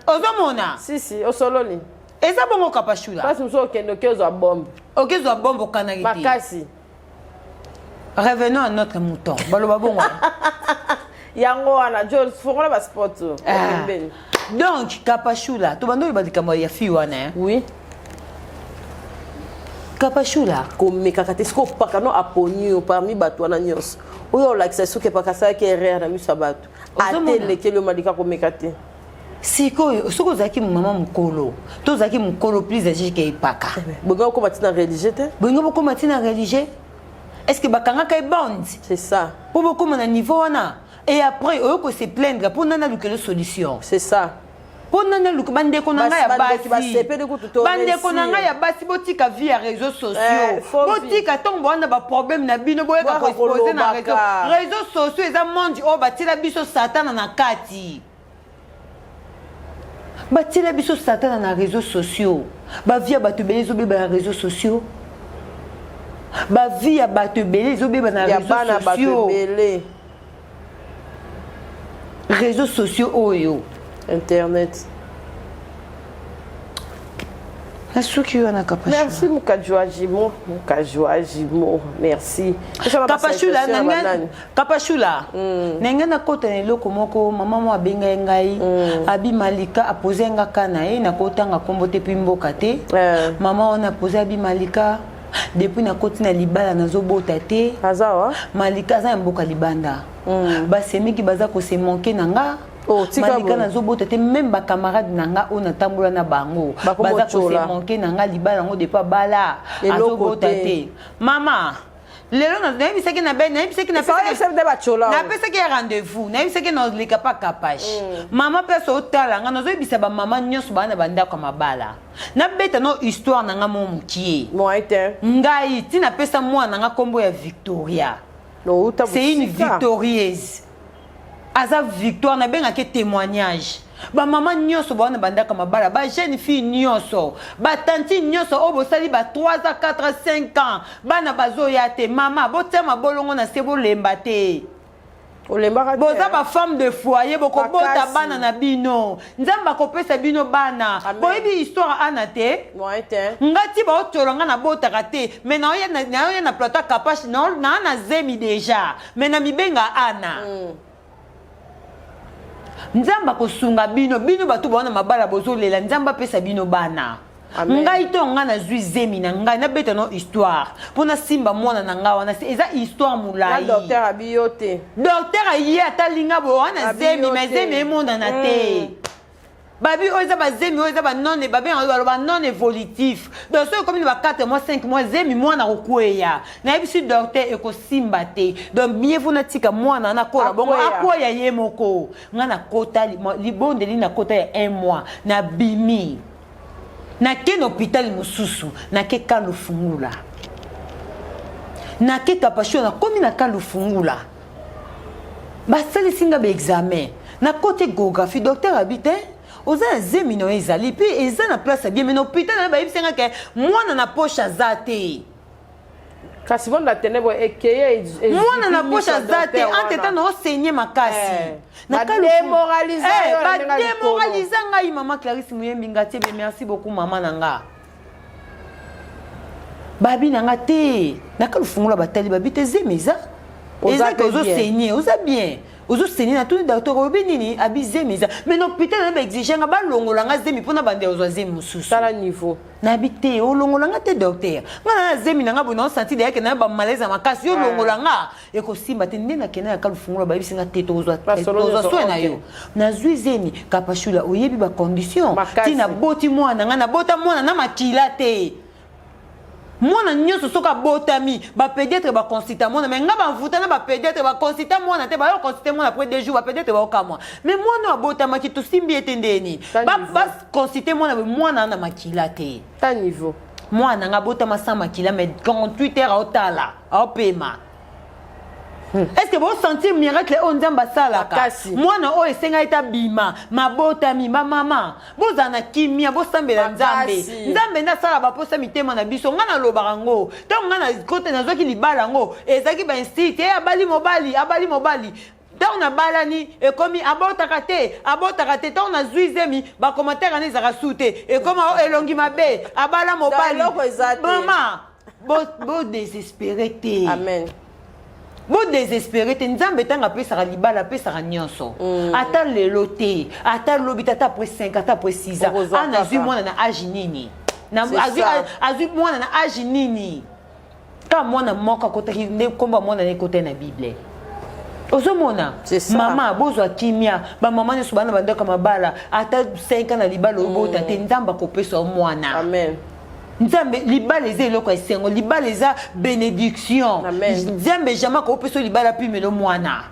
Ozomona. Si, osoloni. Eza bongo kapashula. Parce que so kendo kezo bombe. Okezo bombe kanagiti. Makasi. Revenons à notre mouton. Baloba bongo. Yango ana Joe fongola ba sport. Donc kapashula, to bando ibadika mo ya fi wana. Oui. Kapashula komeka kate siko paka no aponi parmi bato wana nyos. Oyo lakisa suke paka sa ke erreur na miso bato. Atele kelo malika komeka te. Siko soko zaki mama mukolo. To zaki mukolo plus âgé ke ipaka. Bongo ko batina religieux te? Bongo ko batina religieux. Est-ce que bakanga kay bond? C'est ça. Pour beaucoup mon niveau wana. Et après on ko se plaindre pour nana luke solution. C'est ça. Pour nana luke bande ko nanga ya basi. Bande ko nanga ya basi botika via réseaux sociaux. Botika tombo wana ba problème na bino boye ka exposer na réseaux sociaux eza monde o batila biso satana na kati. Batila biso satana na réseaux sociaux. Ba via batu belezo be ba réseaux sociaux. Ba via batu belezo be na réseaux sociaux. Réseaux sociaux oyo internet. Merci Mukajwa Jimo, merci. Kapashula nangen, kapashula. Nenga na kota eloko moko mama mo abenga ngai, abi Malika a posé nga kana e na kota nga kombo te pimboka te. Mama on a posé abi Malika depuis na koti na libala na zobota te. Azawa Malika za mboka libanda. Ba semiki baza ko se manquer nanga. Oh, Malika na zobota te même ba camarade nanga on atambola na bango. Baza ko se manquer nanga libala ngo de pa bala. Azobota te. Mama lelo na naibi seki na ben naibi seki na pesa ki rendez-vous naibi seki na leka pa kapash mama pesa otala nga nazo bisa ba mama nyonso bana banda kwa mabala na beta no histoire nanga mo mukie ngai tina pesa mwana nga kombo ya Victoria c'est une victorieuse aza victoire na benga ke témoignage ba mama nyonso bana banda kwa mabala ba jeune fille nyonso ba tanti nyonso obo sali ba 3 à 4 à 5 ans bana bazo ya te mama botema bolongo na sebo lemba te olemba boza ba femme de foyer boko bota bana na bino nzamba kopesa bino bana boyebi histoire ana te ngati ba otolanga na bota kate mais na oya na plata kapashi na zemi déjà mais na mibenga ana nzamba kosunga bino batu bana mabala bozolela nzamba pesa bino bana ngai to nga na zui zemi na ngai na beta no histoire pona simba mwana na nga wana eza histoire mulai docteur abiyote docteur ayi atalinga bo wana zemi mais zemi emonda na te babi oza ba zemi oza ba non et babi ba non évolutif donc so comme ba 4 mois 5 mois zemi mwana kokweya na bisu docteur ekosimba te donc bien vous na tika mwana na kola bongo akoya ye moko nga na kota libonde li na kota ya 1 mois na bimi na ke hôpital mususu na ke kalu fungula na ke kapasho na komi na kalu fungula basali singa be examen na côté géographie docteur habite oza zemi no ezali puis eza na place bien mais na hôpital na ba yibsenga ke mwana na poche azate kasi bon la ténèbre ekeye mwana na poche azate anteta no saigner makasi na démoraliser ba démoraliser ngai mama Clarisse Muyembi ngati be merci beaucoup mama nanga babi nanga te na kalu fungula batali babi te zemiza oza que ozo saigner oza bien ozo saigner na tout docteur obinini abize miza mais no putain na exiger nga ba longola nga zemi pona bande ozo zemi mususu sala niveau na bité o longola nga te docteur nga na zemi nga bona senti de na ba malaise makasi yo longola nga e ko simba te ndena kena ya kalu fungula ba bisinga te to ozo so na yo na zui zemi kapashula oyebi ba condition tina boti mwana nga na bota mwana na makila te mwana nyonso soka botami ba pédiatre ba consulta mwana mais nga ba mvuta na ba pédiatre ba consulta mwana te ba yo consulter mwana après 2 jours ba pédiatre ba okamwa mais mwana botama ki to simbi etendeni ba consulter mwana na makila te ta niveau Moi, je bota ma 100 km, 48 heures au tala, au paiement. Est-ce que vous sentez le miracle on dit ambasala moi na o esenga ita bima mabota mi mama vous ana kimia vous sambela nzambe na sala ba posa mitema na biso ngana lobarango to ngana kote na zoki libala ngo ezaki ba instit e abali mobali donc na balani et comme abota kate donc na zuizemi ba commentaire ani zaka soute et comme elongi mabe abala mobali maman bo désespéré té amen. Bo désespéré te nzambe tanga pesaka libala pesaka nyonso ata lelo te ata lobi tata après 5 ata après 6 ans ana zui mwana na age nini na azui mwana na age nini ka mwana moka kotaki ne komba mwana ne kote na bible ozomona mama bozwa kimia ba mama ne subana bandaka mabala ata 5 ans na libala obota te nzamba kopesa mwana amen. Nzambe libala eza eloko esengo libala eza bénédiction nzambe jamais ko peso libala pi melo mwana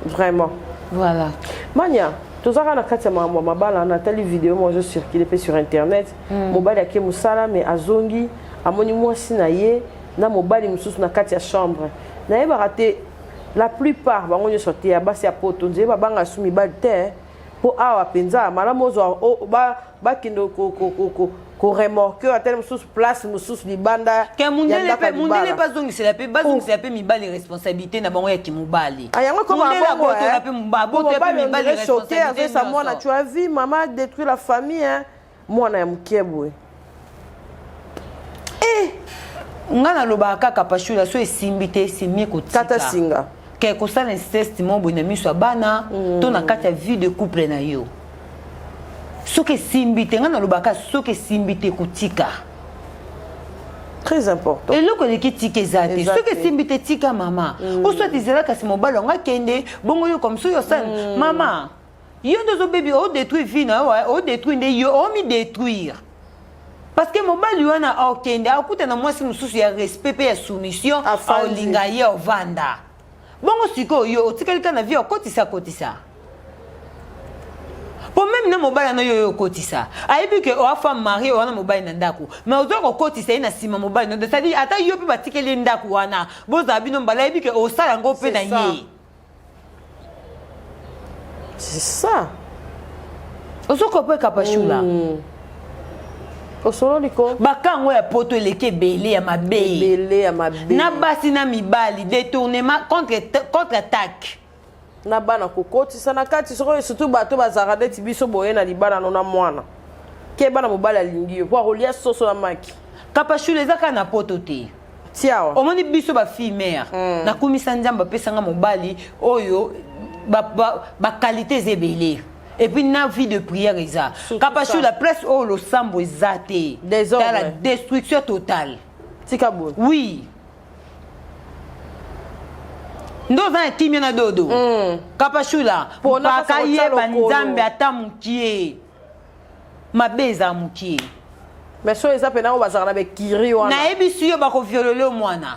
vraiment voilà mania tozaka na kati ya mabala na tali vidéo moi je circulé pe sur internet mobali ake musala mais azongi amoni mwasi na ye na mobali mususu na kati ya chambre na ye barate la plupart bango nyonso te ya basi ya poto nzeye babanga su mibali te po awa penza malamu ozwa bakende ko remorque atele mususu place mususu libanda ke mundele pa zongisela pe bazongisela pe mibali responsabilité na bango ya kimubali ayango comme boto pe mbaboto pe mibali responsabilité ça mwana tu as vu maman détruire la famille hein mwana ya mukebwe ngana loba kaka pashula so esimbite simie kotika tata singa ke kosala inceste mombo na miso abana to na kati ya vie de couple na yo soki esimbite ngana lobaka soki esimbite kotika très important eloko eleki tika eza te soki esimbite tika mama oswati ezala kasi mobali yango akende bongo yo comme so yo osala mama yo nde ozobebi odétruire vie na yo odétruire nde yo omi détruire parce que mobali wana okende akuta na mwasi mosusu ya respect pe ya soumission aolinga ye ovanda bongo siko yo otikalika na vie okotisa po même na mobali na yo okotisa ayebi ke o femme mariée wana mobali na ndako mais ozo okotisa ina sima mobali no c'est-à-dire ata yo pe batikeli ndako wana boza bino mbala ayebi ke osala ngo pe na ye c'est ça ozo kopé kapashula osoliko bakango ya poto eleke belé ya mabe na basi na mibali détournement contre attaque na bana kokotisa na kati surtout bato bazaka neti biso boye na libala no na mwana ke bana mobali alingi yo po akolia soso na maki kapashula ezaka na poto te tiawa omoni biso bafille mère nakumisa nzambe apesanga mobali oyo bakalite ezebele et puis na vie de prière eza kapashu la presse oh le sambo ezate désordre la destruction totale tikabo oui ndoza timia na dodo kapashu la bakaye banzambe ata mukie mabeza mukie mais so eza pena bazaka na bekiri wana na ebisu yo bako violele mwana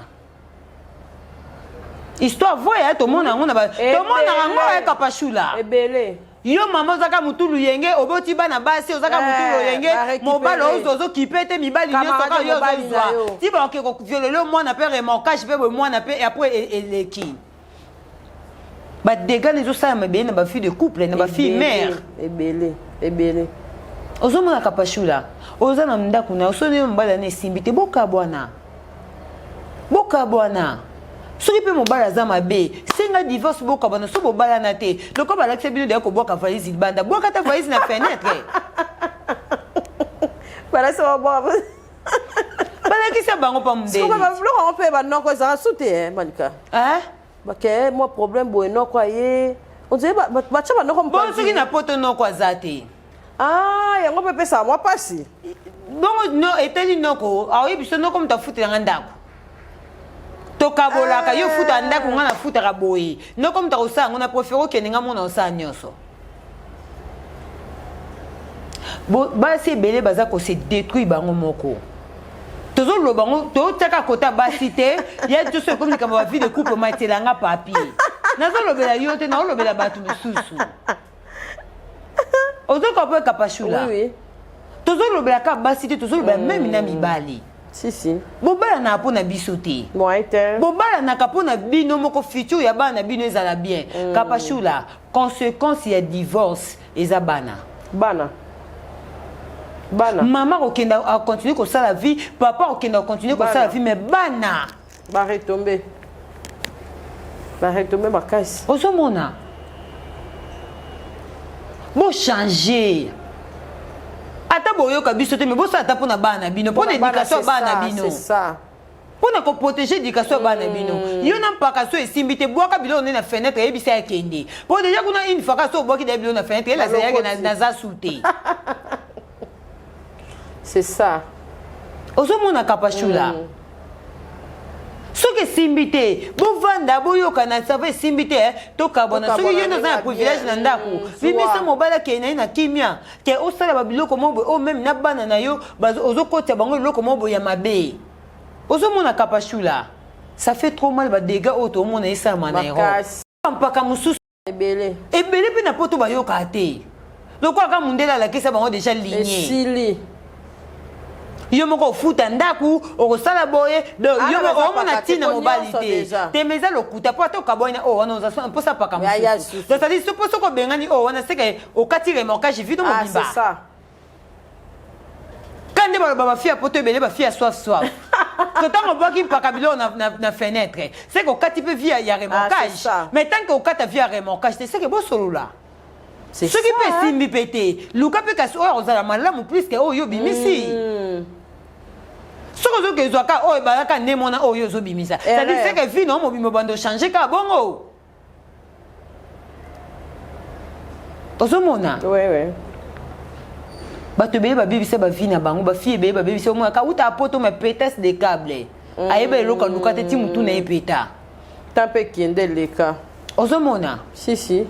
histoire voya to mona ngona ba to mona ngona kapashu la ebele yo mama ozaka mutulu yenge oboti bana basi ozaka mutulu yenge mobali ozo kipete mibali nyonso yo ozozwa ti ba ko violele mwana pe remorquage pe mwana pe après eleki ba dégâts les osala mabé na ba fille de couple na ba fille mère ebele ozomona kapashula oza na ndako na osoni mobali na esimbite boka bwana soki pe mobali aza mabe senga divorce boka bana so bobala na te loko balakisa bino deya kobwaka valise libanda bwaka ta valise na fenêtre balakisa bango pa mondelibiloko mpe banoko ezaka su te malika bake mwa problème boye noko aye onzele batya banoko bon soki na poto noko aza te yango mpe pesaka mwa pasi bongo etali noko aoyebi biso noko moto afutelanga ndako tokabolaka yo futa ndako nga na futaka boye noko moto akosala ngo na préféré okende nga mona osala nyonso basi ebele baza kose détruire bango moko tozoloba ngo totiaka kota basi te ya toso ekomi likambo bavie de couple maitelanga papier nazolobela yo te naolobela bato mosusu ozoka mpo ekapashula tozolobelaka basi te tozolobela même na mibali. Si. Bobala na po na biso te. Bobala na kapo na bino moko futur ya bana bino ezala bien. Kapashula, conséquence ya divorce eza bana. Bana. Maman okenda a continuer ko sala vie, papa okenda continuer ko sala vie mais bana ba retomber makasi. Osomona. Bo changer. Ata boyoka biso te mais bo sala ta pona bana bino, pona éducation bana bino. C'est ça. Pona ko protéger éducation bana bino. Yo na mpaka so esimbi te boaka bilo na fenêtre e bisa kende. Po déjà kuna une fois ka so boaki de bilo na fenêtre la c'est ya na za souté. C'est ça. Osomona kapashula. Soki simbite, bo vanda boyoka na save simbite to kabona. Soki yendo za privilège na ndako. Bimisa mobala ke na kimia ke osala ba biloko mobo o même na bana na yo ozokota bango biloko mobo ya mabe. Osomona kapashula. Ça fait trop mal ba dégâts auto mona esa manairo. Mpaka mususu ebele. Ebele pe na poto bayoka te. Loko aka mundela la kesa bango déjà ligné. Esili. Yo moko futa ndaku okosala boye donc yo moko na tina mobilité te meza lokuta po to kaboina o wana oza po sa paka musu donc ça dit so po ko bengani o wana c'est que o katire montage vite mo bimba c'est ça quand ba ba fia poto belé ba fia soif que tant on voit qu'il paka bilo na fenêtre c'est que kati pe via ya remorquage mais tant que o kata via remorquage c'est que bo solo là ce qui peut simbi péter luka pe kaso o za la malamu plus que o yo bimisi soko zo ke zoaka o balaka nemona o yo zo bimisa ça dit c'est que vie non mo bimo bando changer ka bongo osomona ouais bato bele ba bibisa ba vie na bango ba fille bele ba bibisa mo ka uta poto me pétasse des câbles ayeba eloka luka te ti mutu na epeta tampe kiende leka osomona si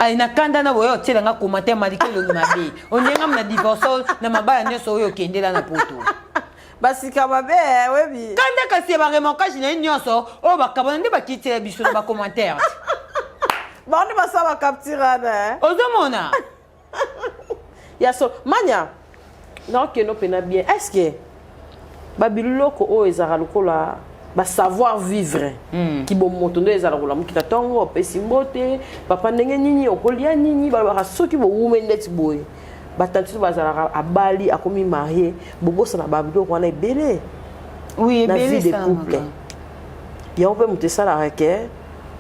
ai na kanda na boyo tela nga komate malikelo ni mabe onyenga na divorce na mabaya nyoso oyo kendela na poto basika mabe webi kanda kasi ba remontage na nyoso o ba kabona ndi ba kitela biso na ba commentaire ba on ba sa ba capturana ozomona ya so manya non que no pena bien est-ce que ba biloko o ezara lokola ba savoir vivre qui bon motondo ezala kola mukita tongo pesi mbote papa ndenge nini okolia nini ba soki bo women net boy ba tantu bazala abali akomi marié bobosa na ba biloko wana ebele oui na ebele vie de couple ya on peut monter ça la requête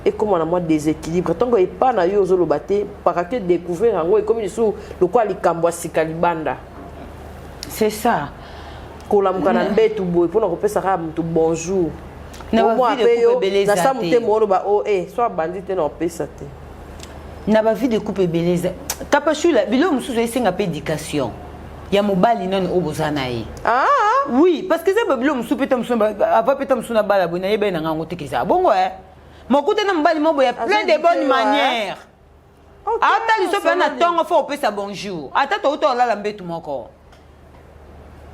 et comment na moi déséquilibre tongo e pa na yo ozoloba te para que découvrir ngo e comme sous le quoi likambo sikalibanda c'est ça kola mukana mbetu boy pona kopesa ka mtu bonjour na ba vie de couple beleza na sa mute moro ba o soit bandite na opesa te na ba vie de couple beleza kapashula bilo mususu esenga pe éducation ya mobali non obozana yi oui parce que ça ba bilo mususu peta mususu ava peta mususu na bala bona yeba na ngango tekisa bongo mokuta na mobali mobo ya plein de bonnes manières ata liso pe na tongo fo opesa bonjour ata to to la mbetu moko.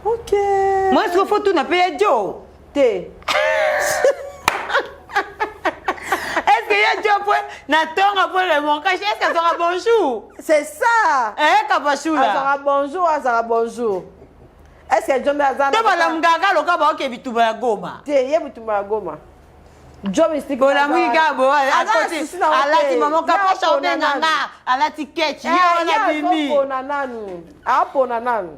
Ok. Moi, est-ce qu'il faut tout appeler Joe? T. Est-ce qu'il y a Joe pour n'attendre pour le montage? Est-ce qu'elle sera bonjour? C'est ça. Kapachou là. Elle sera bonjour, elle sera bonjour. Est-ce que John Azana? Tu vas la m'gaga le kaba ok bituba ya goma. T, yé bituba ya goma. John Mystique. Bola m'gaga bo. Alati maman kapacha onenanga. Alati ketch. Yo na bimi. Pona nanu. A pona nanu.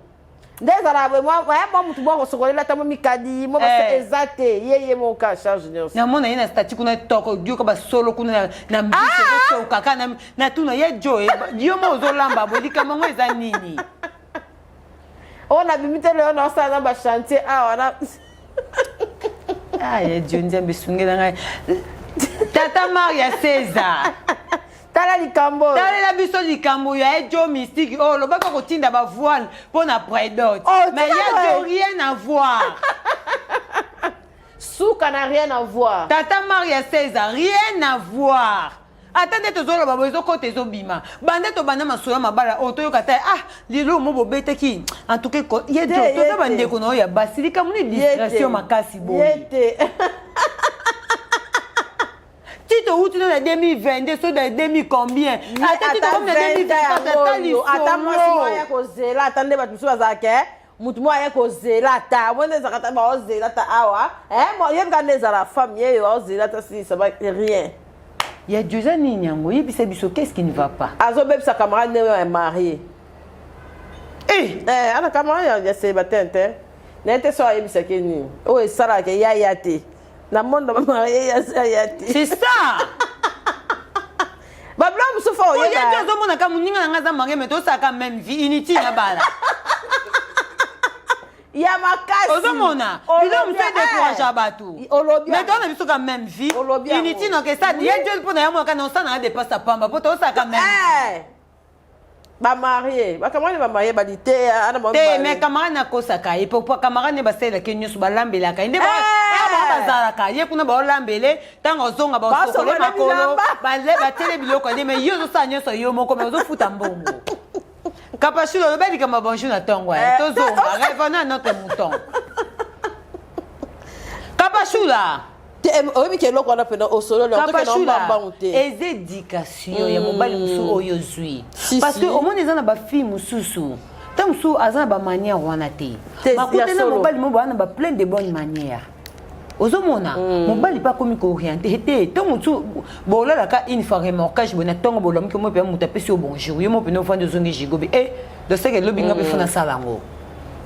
Ndezala moi moi mutu bo sokolela tamo mikadi mo ba exacte yeye mo ka charge nyonso na mona ina statut kuna toko dio ka ba solo kuna na biso ko kaka na tuna ye joe dio mo zolamba bolika mongo eza nini ona bimitele ona osala ba chantier wana ye dio nzambe sungela ngai tata Maria César tala likambo la biso likambo ya Joe Mystique oh lo bako kotinda ba voile pour na prédote mais il y a rien à voir Souka n'a rien à voir tata Maria César rien à voir attendez tozolo ba bozo ko tezo bima bande to bana masoya mabala oto yokata lilo mo bobete ki en tout cas il y a Joe to bande ko no ya basilika muni discrétion makasi boy yete tito to uti na 2022 so na 2000 combien ata ti to comme na 2024 ata li ata mwasi ya kozela atande batu so bazake mutu mwa ya kozela ta mwende zakata ba ozela ta awa mo yebga neza la femme yeyo ozela ta si ça va rien. Il y a 2 ans nyango yebisa biso qu'est-ce qui ne va pas. Azo beb sa camarade est marié. Ana camarade ya célibataire té. N'était so yebisa ke ni. O esara ke ya yate. Na monde marié ya yate. C'est ça. Ba blanc souffo yeba. Il y a 2 ans mona ka muninga nga za marié mais to ça quand même vie inutile na bala. Ya makasi. Ozomona. Il me fait décourager abatou. Mais dans la quand même vie. Inutile non que ça. Il y a Dieu pour na mo ka non ça na dépasse pamba. Pour to ça quand même. Ba marié. Ba camarade ba marié ba dité ana mo. Mais camarade na kosaka et pour camarade ne ba sela ke nyusu ba lambela ka. Inde ba ba zala ka. Ye kuna ba lambele tango zonga ba sokole makolo. Ba le ba tele biloko inde mais yo zo sa nyuso yo moko mais zo futa mbongo. Kapashula le beli kama bonjour na tongo tozo revenons à notre mouton. Kapashula oyebi ke loko na pena osolo le to ke na mbamba unte ez éducation ya mobali musu oyo zui parce que au moins les ana ba fille mususu tant musu azana ba manière wana te ba kote na mobali mo bana ba plein de bonnes manières ozomona mobali pas comme ko orienté te tant musu bolala ka une fois remorquage bona tongo bolomi ko mo pe muta pesi au bonjour yo mo pe no fande zongi jigobe de ce que lobi nga pe fona salango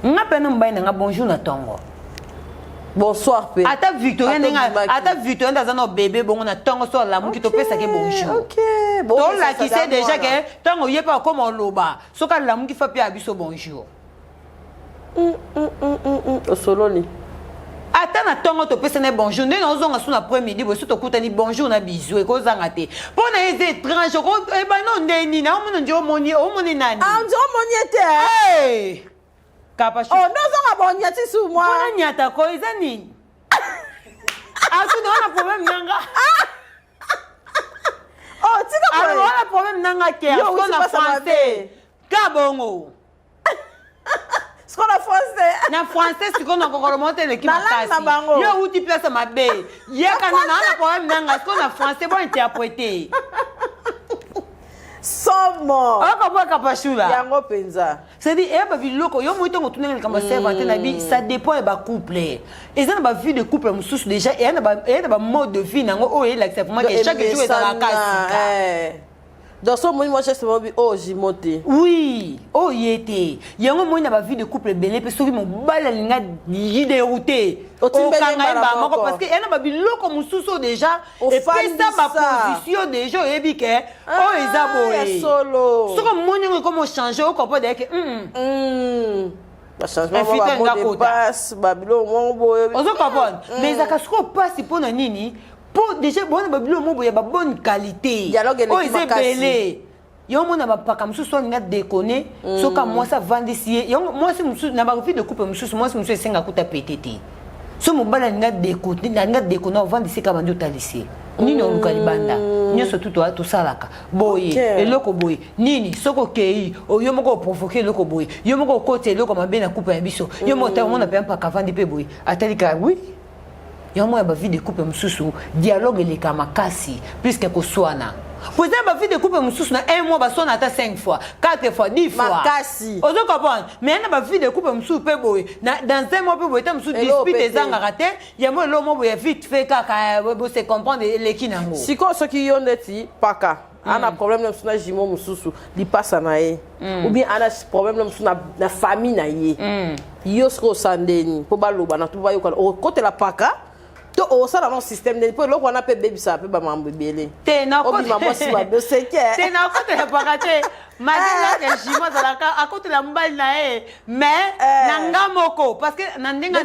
nga pe no mbaina nga bonjour na tongo. Bonsoir pe. Ata Victorien dans un bébé bon on a tongo sur la qui te pesa ke bonjour. OK. Bon. Donc là qui sait déjà que tongo yé pas comme on loba. So ka la qui fait pi abiso bonjour. Solo ni. Ata na tongo to pesa ne bonjour. Ne na zonga sous après-midi bo so to kutani bonjour na bisou e ko zanga te. Pour na les étranges ko e ba non ndeni na mo ndio moni nani. Ah ndio moni te. Hey. Kapachu. Oh, non, ça va bon, nyati sous moi. On nyata ko izani. Ah, tu n'as pas problème nanga. Oh, tu n'as pas. Alors, on a problème nanga qui est en français. Kabongo. Ce qu'on a français. Na français, ce qu'on a encore remonté l'équipe makasi. Yo où tu places ma bé. Y'a quand on a problème nanga, ce qu'on a français bon interpréter. Somo. Ah papa kapashula. Yango penza. C'est-à-dire eh ba biloko yo moito ngotunela kama servante na bi ça dépend ba couple. Et ça ba vie de couple mususu déjà et na ba mode de vie nango o el acceptement que chaque jour est dans la casa. Dans ce moment moi je sais pas oh jimote. Oui, oh yete. Yango mo na ba vie de couple belé pe soki mo bala linga yide route. O kanga ba moko parce que ena ba biloko mususu déjà et puis ça ba position déjà et bi que oh ezabo solo. Soko mo nyongo comme changer o comprendre que ba changement ba passe ba bilo mo boye. Ozo comprendre. Mais ça kasko passe pour na nini? Pour déjà bon ba bilo mo boye ba bonne qualité. Oh ezebele. Yo mona ba paka mususu nga déconner soka moi ça vendisier. Yo moi c'est mususu na ba vie de couple mususu moi c'est mususu senga kuta pétété. So mobala nga déconner vendisier ka bandi otalisie. Nini oluka libanda nyoso tuto to salaka boye eloko boye nini soko kei yo moko provoquer eloko boye yo moko côté eloko mabe na couple ya biso yo mota mona pe mpa kavandi pe boye atalika oui yo mo ba vie de couple mususu dialogue le kamakasi puisque ko swana vous avez ma vie de couple mususu na un mois ba sona ata 5 fois 4 fois 10 fois makasi ozo comprendre mais na ba vie de couple mususu pe boye dans un mois pe boye ta mususu dispute zanga raté ya mo lo mo boye vite fait kaka bo se comprendre les kinango siko soki yo ndeti paka ana problème na mususu na jimo mususu li passa na ye ou bien ana problème na mususu na famille na ye yo sko sandeni po baloba na to ba yo ko côté la paka to o ça dans mon système de pour loko na pe baby ça pe ba mambo belé te na ko maman si ba be c'est que te na ko te pakate madina ke jimo za la a côté la mbali na e mais nanga moko parce que nandinga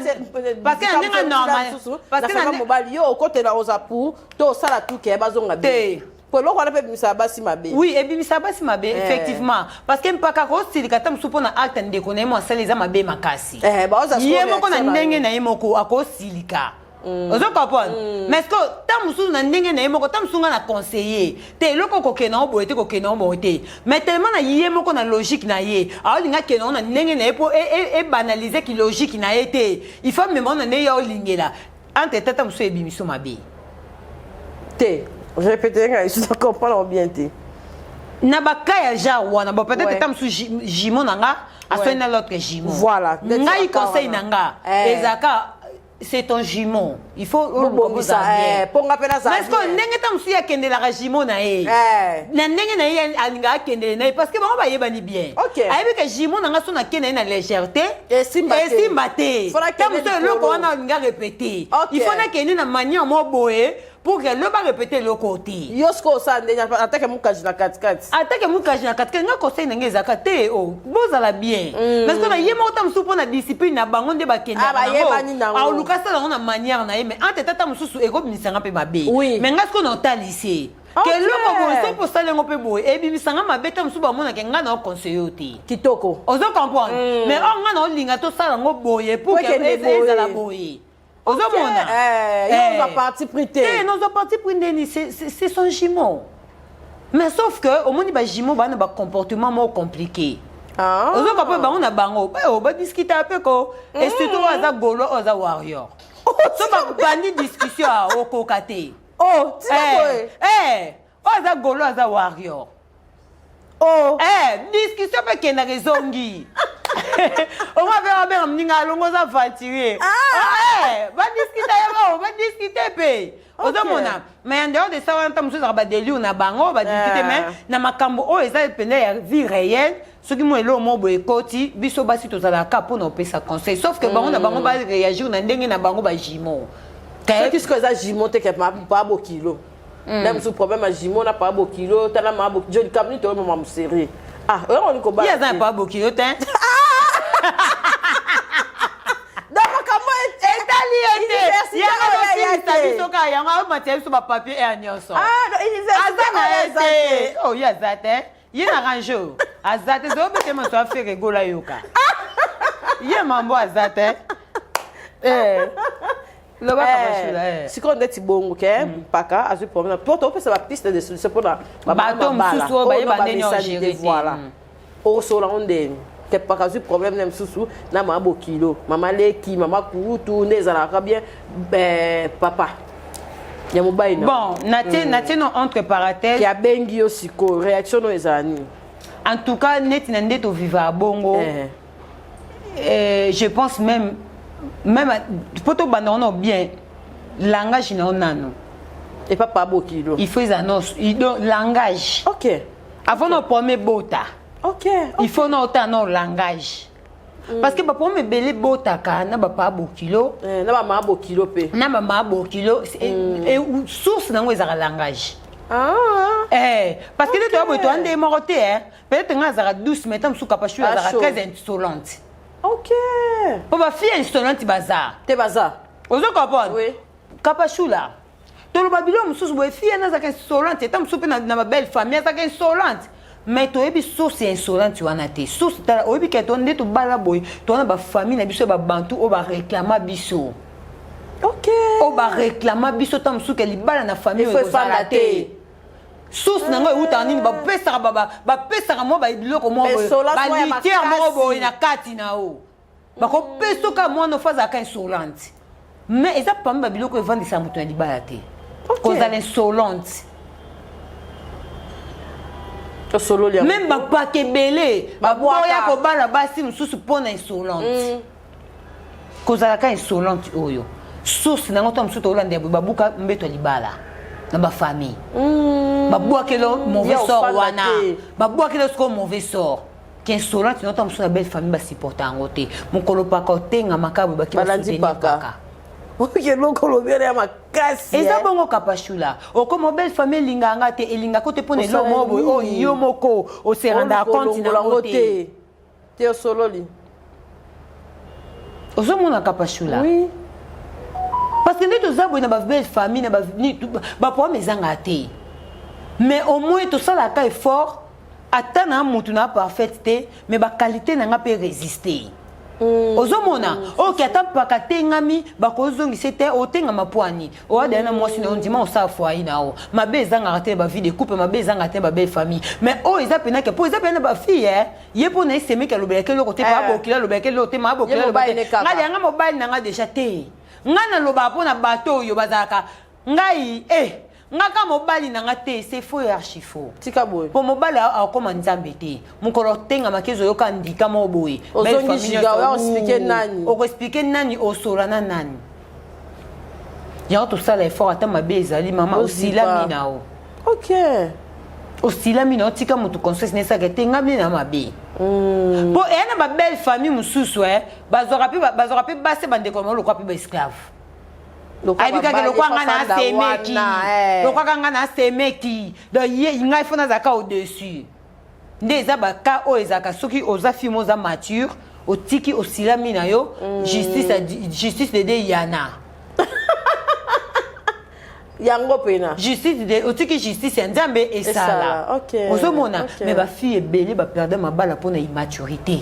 normal parce que nanga mobali yo côté la ozapu to ça la tout ke bazonga be pour loko na pe bimisa basi mabe oui et bimisa basi mabe effectivement parce que mpaka ko silika tam supo na acte ndeko mo saliza mabe makasi ba oza yemo ko na ndenge na yemoko akosilika ozo comprendre mais que tamusu na ndenge na yemoko tamusunga na conseiller te loko ko kena oboete ko kena oboete mais tellement na yemoko na logique na ye alinga kena na ndenge na epo e banaliser ki logique na ye il faut même on ne ya olingela entre tata musu ebimiso mabe te Répétez, je comprends bien. Na bakaya genre wana bon peut-être tam sous jimon nanga a fait l'autre jimon. Voilà. Ngai conseil nanga. Ezaka c'est ton jimon. Il faut ça pour rappeler ça. Parce que ndenge tam sous ya kende la jimon na e. Na ndenge na ye alinga kende na parce que ba ba yeba ni bien. Ayebi que jimon nanga so na kende na légèreté et simbate. Tam sous le ko wana alinga répéter. Il faut na kende na manière mo boé pour que le va répéter le côté. Yosko ça attaque mon kaji na 4-4. Attaque mon kaji na 4-4 nga conseil na ngeza kate oh bozala bien. Parce que na yema tam sou pour na discipline na bango nde ba kende. Ba yeba ni na. A luka ça na manière na mais ante tata mususu ego bimisanga pe mabe. Mais nga ce qu'on entend lycée. Que le ko so pour ça le ngope boy e bimisanga mabe tam sou ba mona ke nga na conseiller oti. Kitoko. Ozo comprendre. Mais on nga na linga to ça ngo boye pour que eza la boye. On va partir prêter. Non, on va partir prêter. C'est son jumeau. Mais sauf que au moins il jumeau va avoir un comportement moins compliqué. On va pas on a bango. On va discuter un peu quoi. Et surtout on a golo, on a warrior. Ça va bandi discussion au kokate. Oh, tu sais quoi? On a golo, on a warrior. Oh. Discussion avec qui n'a raisongi. On va faire un peu de temps, on va fatiguer. Va discuter, mais en dehors de ça, on va discuter, on va discuter, mais na makambo o eza pene ya vie réelle, ce qui moi lo mo boy koti, biso basi to za la ka pour nous pesa conseil. Sauf que bango na bango ba réagir na ndenge na bango ba jimo. Qu'est-ce que ça jimo te ke pas beau kilo. Même sous problème à jimo na pas beau kilo, ta na ma beau joli kamni to mo mam serré. Ah, on ko ba. Il y a pas beau kilo tin. Papier et agnoso. Oh, il y a Zate. Il y a un rangeau. À Zate, c'est obligé de me faire rigoler yoka. Il y a mambo à Zate. Le bas si on est bon, ok, paka, à ce problème. Pour toi, ça va piste de solution pour la. Bateau, sous-sous, voilà. Au sol, on est. Que pas casu problème même sous na ma bo kilo mama leki mama kurutu nezala bien papa ya mobile bon natie no entre parenthèses qui a bengi aussi ko réaction no ezani en tout cas net na ndeto viva bongo je pense même poto banda bien langage na onano et papa bo kilo il faut les annonces langage OK avant no premier bota. OK. Il faut noter nos langage. Parce que pour me belé botaka na pas bokilo, na ba ma bokilo pe. Na ba bokilo et source na ngweza langage. Parce que tu as besoin de moroté peut-être nga za douce mais tam suka pashu za très insolente. OK. Pour ba fille insolente bazar. Te bazar. Ozo comprendre? Oui. Kapashula. To lo babilo mususu bo fille na za insolente tam supe na ma belle famille za insolente. Mais tu es source insolente tu as été source tu es que tu es tout bala boy tu as ba famille na biso ba bantu o ba réclamer biso. OK o ba réclamer biso tam su que li bala na famille il faut fanaté source na ngo utani ba pesa mo ba biloko mo boy ba litière mo boy na kati na o ba ko peso ka mo no faza ka insolente mais eza pas ba biloko e vendre sa mutu na libala te cause insolente. Même pas que belé, boya ko bala basi mususu pona insolente. Kozala ka insolente oyo. Source na ngoto mususu olande babuka mbeto libala na ba famille. Babua kelo mauvais sort wana. Babua kelo sko mauvais sort. Qui insolente ngoto mususu na belle famille ba supporter ngote. Mukolo paka otenga makabu ba balandi paka. OK loko lobere ya makasi. Eza bongo kapashula. Okomo belle famille linganga te elinga ko te pone lo mobo o yo moko o se renda compte na ngote. Te sololi. Ozo mona kapashula. Oui. Parce que nous avons une belle famille, ba po mezanga te. Mais au moins tout ça la ka effort atana mutu na parfaite mais ba qualité na nga peut résister. Ozomona OK atapaka tengami bakozongi c'était otenga mapwani o adana mwasi na ondima osafwa inao mabezanga te ba vie de couple mabezanga te ba belle famille mais o eza pena ke po eza pena ba fille ye pona eseme ke lobeke lo côté ba bokila lobeke lo te ma bokila lobeke ngali anga mobile nanga déjà te ngana loba pona bato yo bazaka ngai ngaka mobali nanga te c'est faux et archi faux tika boy po mobali akoma nzambe te mokolo tenga makezo yoka ndika mo boye ozongi shiga wa expliquer nani oko expliquer nani osola na nani ya to sala effort ata mabe ezali mama osila minao OK osila minao tika mutu conscience nesa ke tenga mina mabe po ena ba belle famille mususu bazora pe base bande ko mo lokwa pe ba esclave aibika lokwa ngana semeki lokwa ngana semeki do ye ngai fona zaka au dessus ndeza baka o ezaka soki oza fimo oza mature otiki osila mina yo justice de yana yango pena justice de otiki justice nzambe esala ozomona mais ba fille ebele ba perdre mabala pona immaturité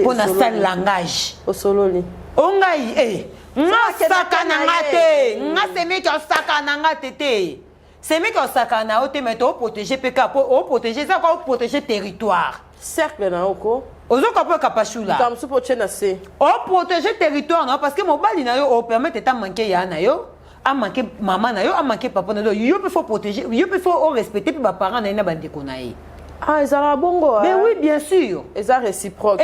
pona sale langage osololi ongai nga saka na ngate nga semeki osaka na ngate te semeki osaka na ote mais to protéger peka po o protéger ça ko protéger territoire cercle na oko ozoko po kapashula comme supo chena se o protéger territoire non parce que mobali na yo o permettre ta manquer ya na yo a manqué maman na yo a manqué papa na yo peut faut protéger yo peut faut respecter puis ba parents na ina bande ko na ye ah ezala bongo mais oui bien sûr eza réciproque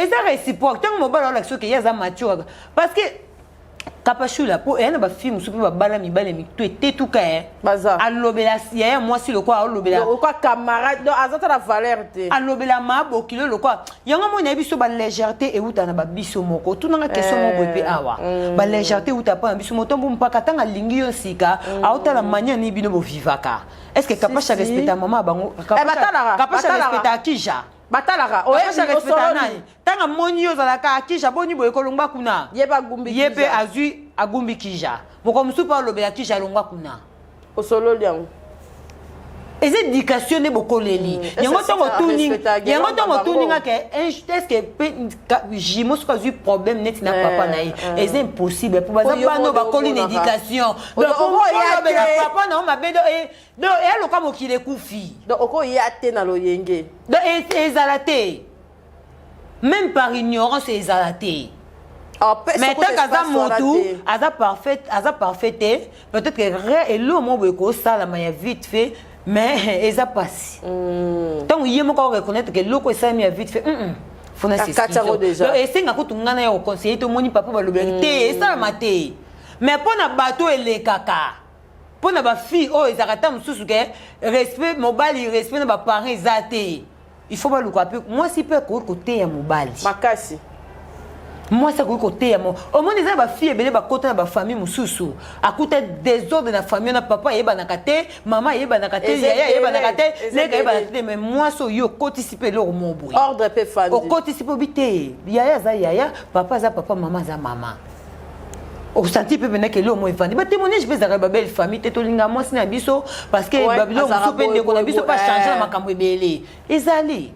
tant mobali la que ya za mature parce que kapashula po ena ba film supi ba bala mibale mi to etetuka baza alobela ya moi si le quoi alobela le quoi camarade donc azata la valeur te alobela ma bokilo le quoi yanga mo na biso ba légèreté et uta na ba biso moko tout na question moko pe awa ba légèreté uta pa biso moto mbo mpaka tanga lingi yo sika auta la manière ni bino bo vivaka est-ce que kapasha respecter maman bango kapasha respecter akija batalaka oyesha respecter nani tanga moni yo zalaka akija boni boye kolongba kuna yeba gumbi kija yebe azui agumbi kija moko musupa lobela kija longwa kuna osolo liango les éducations ne bokoleli yango tongo tuninga ke est-ce que jimos ko eu problème net na papa na est impossible pour baza bano bakoli une éducation donc papa na ma bedo donc elo ka mokile kufi donc oko yate na loyenge donc ezalate même par ignorance ezalate mais tant qu'aza motu aza parfait peut-être que rien et l'homme boko sala maya vite fait mais eza passe tant yé moko reconnaître que loko esami vite fait faut na s'expliquer déjà et senga ko tungana ya conseiller to moni papa ba lobela te ça maté mais pona bato elekaka pona ba fille o ezakata mususu ke respect mobali respect na ba parents ezate il faut ba luka pe moi si peut côté ya mobali makasi moi ça côté ya mo au moins les ba fille belé ba côté na ba famille mususu akuta désordre na famille na papa yeba na kate maman yeba na kate yaya yeba na kate leka yeba na kate mais moi so yo participer leur mon boy ordre pe fandi o participer bité yaya za yaya papa za papa maman za maman au senti pe bena que le mo fandi ba témoignage pe za ba belle famille te tolinga moi sina biso parce que babilo musu pe ndeko na biso pas changer na makambo ebele ezali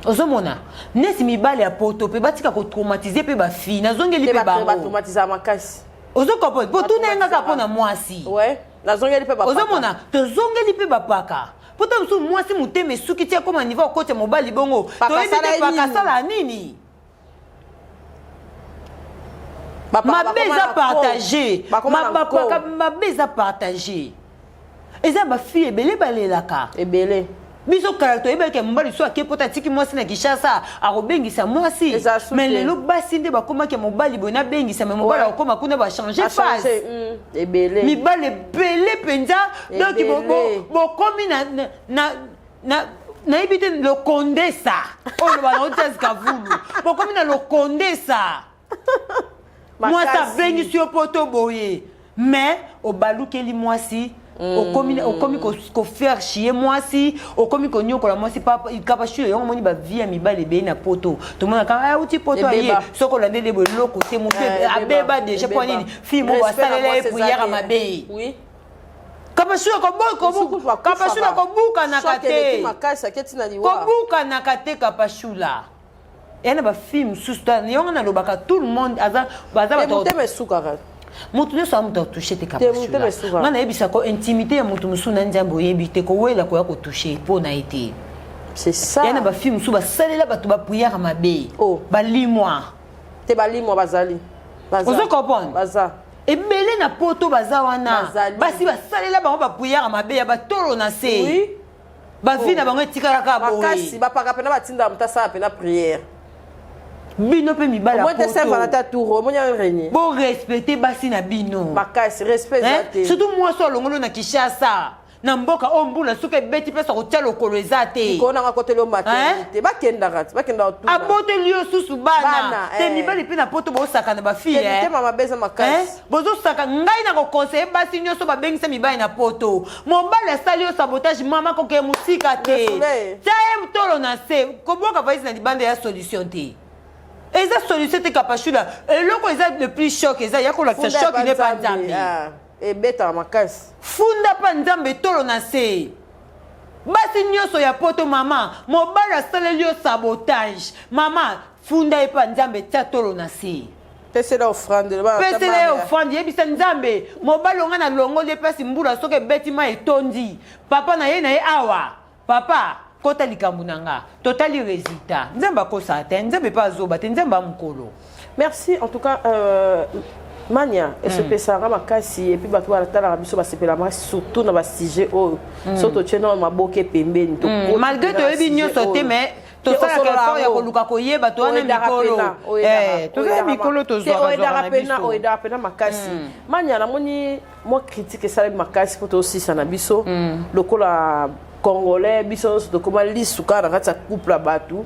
ozomona nesi mibale ya poto pe batika ko traumatiser pe ba fille nazongeli pe ba traumatiser makasi ozokopo po tuna ngaka pona mwasi ouais nazongeli pe ba ozomona tozongeli pe ba paka poto musu mwasi muteme suki tia koma niveau kote mobali bongo to ebite paka sala nini mabeza partager mabeza partager eza ba fille ebele balelaka ebele biso kalato ebeke mbali so akepota tiki mwasi na Kishasa arobengisa mwasi mais lelo basi nde bakoma ke mobali bona bengisa mais mobali akoma kuna ba changer phase ebele mibale bele penza donc bo komi na ibite le condesa oh le bana otezka vulu bo komi na le condesa mwasa bengisi poto boye mais obalukeli mwasi okomi ko faire chier mwasi okomi ko nyokola mwasi papa ikapashule yango moni ba vie mibale be na poto to mona ka uti poto aye soko landele bo loko te mo abeba déjà pour nini fille mo basalela pour yara mabe oui kapashule ko buka na kate makasa ketina liwa ko buka na kate kapashula yana ba film susta yango na lobaka tout le monde aza baza ba mutu ne so mutu toucher te kapashula ngana ebisa ko intimité ya mutu musuna njambo yebite ko wela ko ya ko toucher po na été c'est ça yana ba film su ba salela batu ba prière mabe oh ba limwa te ba limwa bazali ozo comprendre baza ebele na poto baza wana basi basalela bango bapuyaka mabe ya batolo na se oui bavi na bango etikalaka boye makasi bapaka pena batinda mutasala pena prière bino pe mibala poto moi te serve na ta tour moi nya régner bo respecter basi na bino makasi respect zate surtout moi so longolo na Kinshasa na mboka ombula suka beti pesa ko tia lokolo ezate ko na ngakotelo maternité bakenda tout abote liyo susu bana te mibali pe na poto bo saka na ba fille te mama beza makasi bozo saka ngai na ko conseiller basi nyoso ba bengisa mibali na poto mobala sali yo sabotage mama ko ke musika te taye mtolo na se ko boka vaisi na libande ya solution te eza solution te kapashula eloko eza le plus choc eza ya ko la choc n'est pas nzambe et beta makasi funda pa nzambe tolo na se basi nyonso ya poto mama mobala saleli yo sabotage mama funda pa nzambe tia tolo na se pesela offrande yebisa nzambe mobala onga na longoli epasi mbula soki ebetima etondi papa na ye awa papa kota likambo na nga totali résultat nzambe akosa te nzambe pa azoba te nzambe amokolo. Merci en tout cas Mania, et ce pesara makasi et puis bato balatala biso basepela surtout na ba sujet o surtout tena ma boke pembeni to malgré to ebi nyoso te mais to sala ka fo ya koluka koyeba to wana mikolo to za mikolo to zo o eda pena makasi Mania na moni moi critique ça makasi pour aussi sana biso lokola congolais biso to koma lisuka na kata couple batu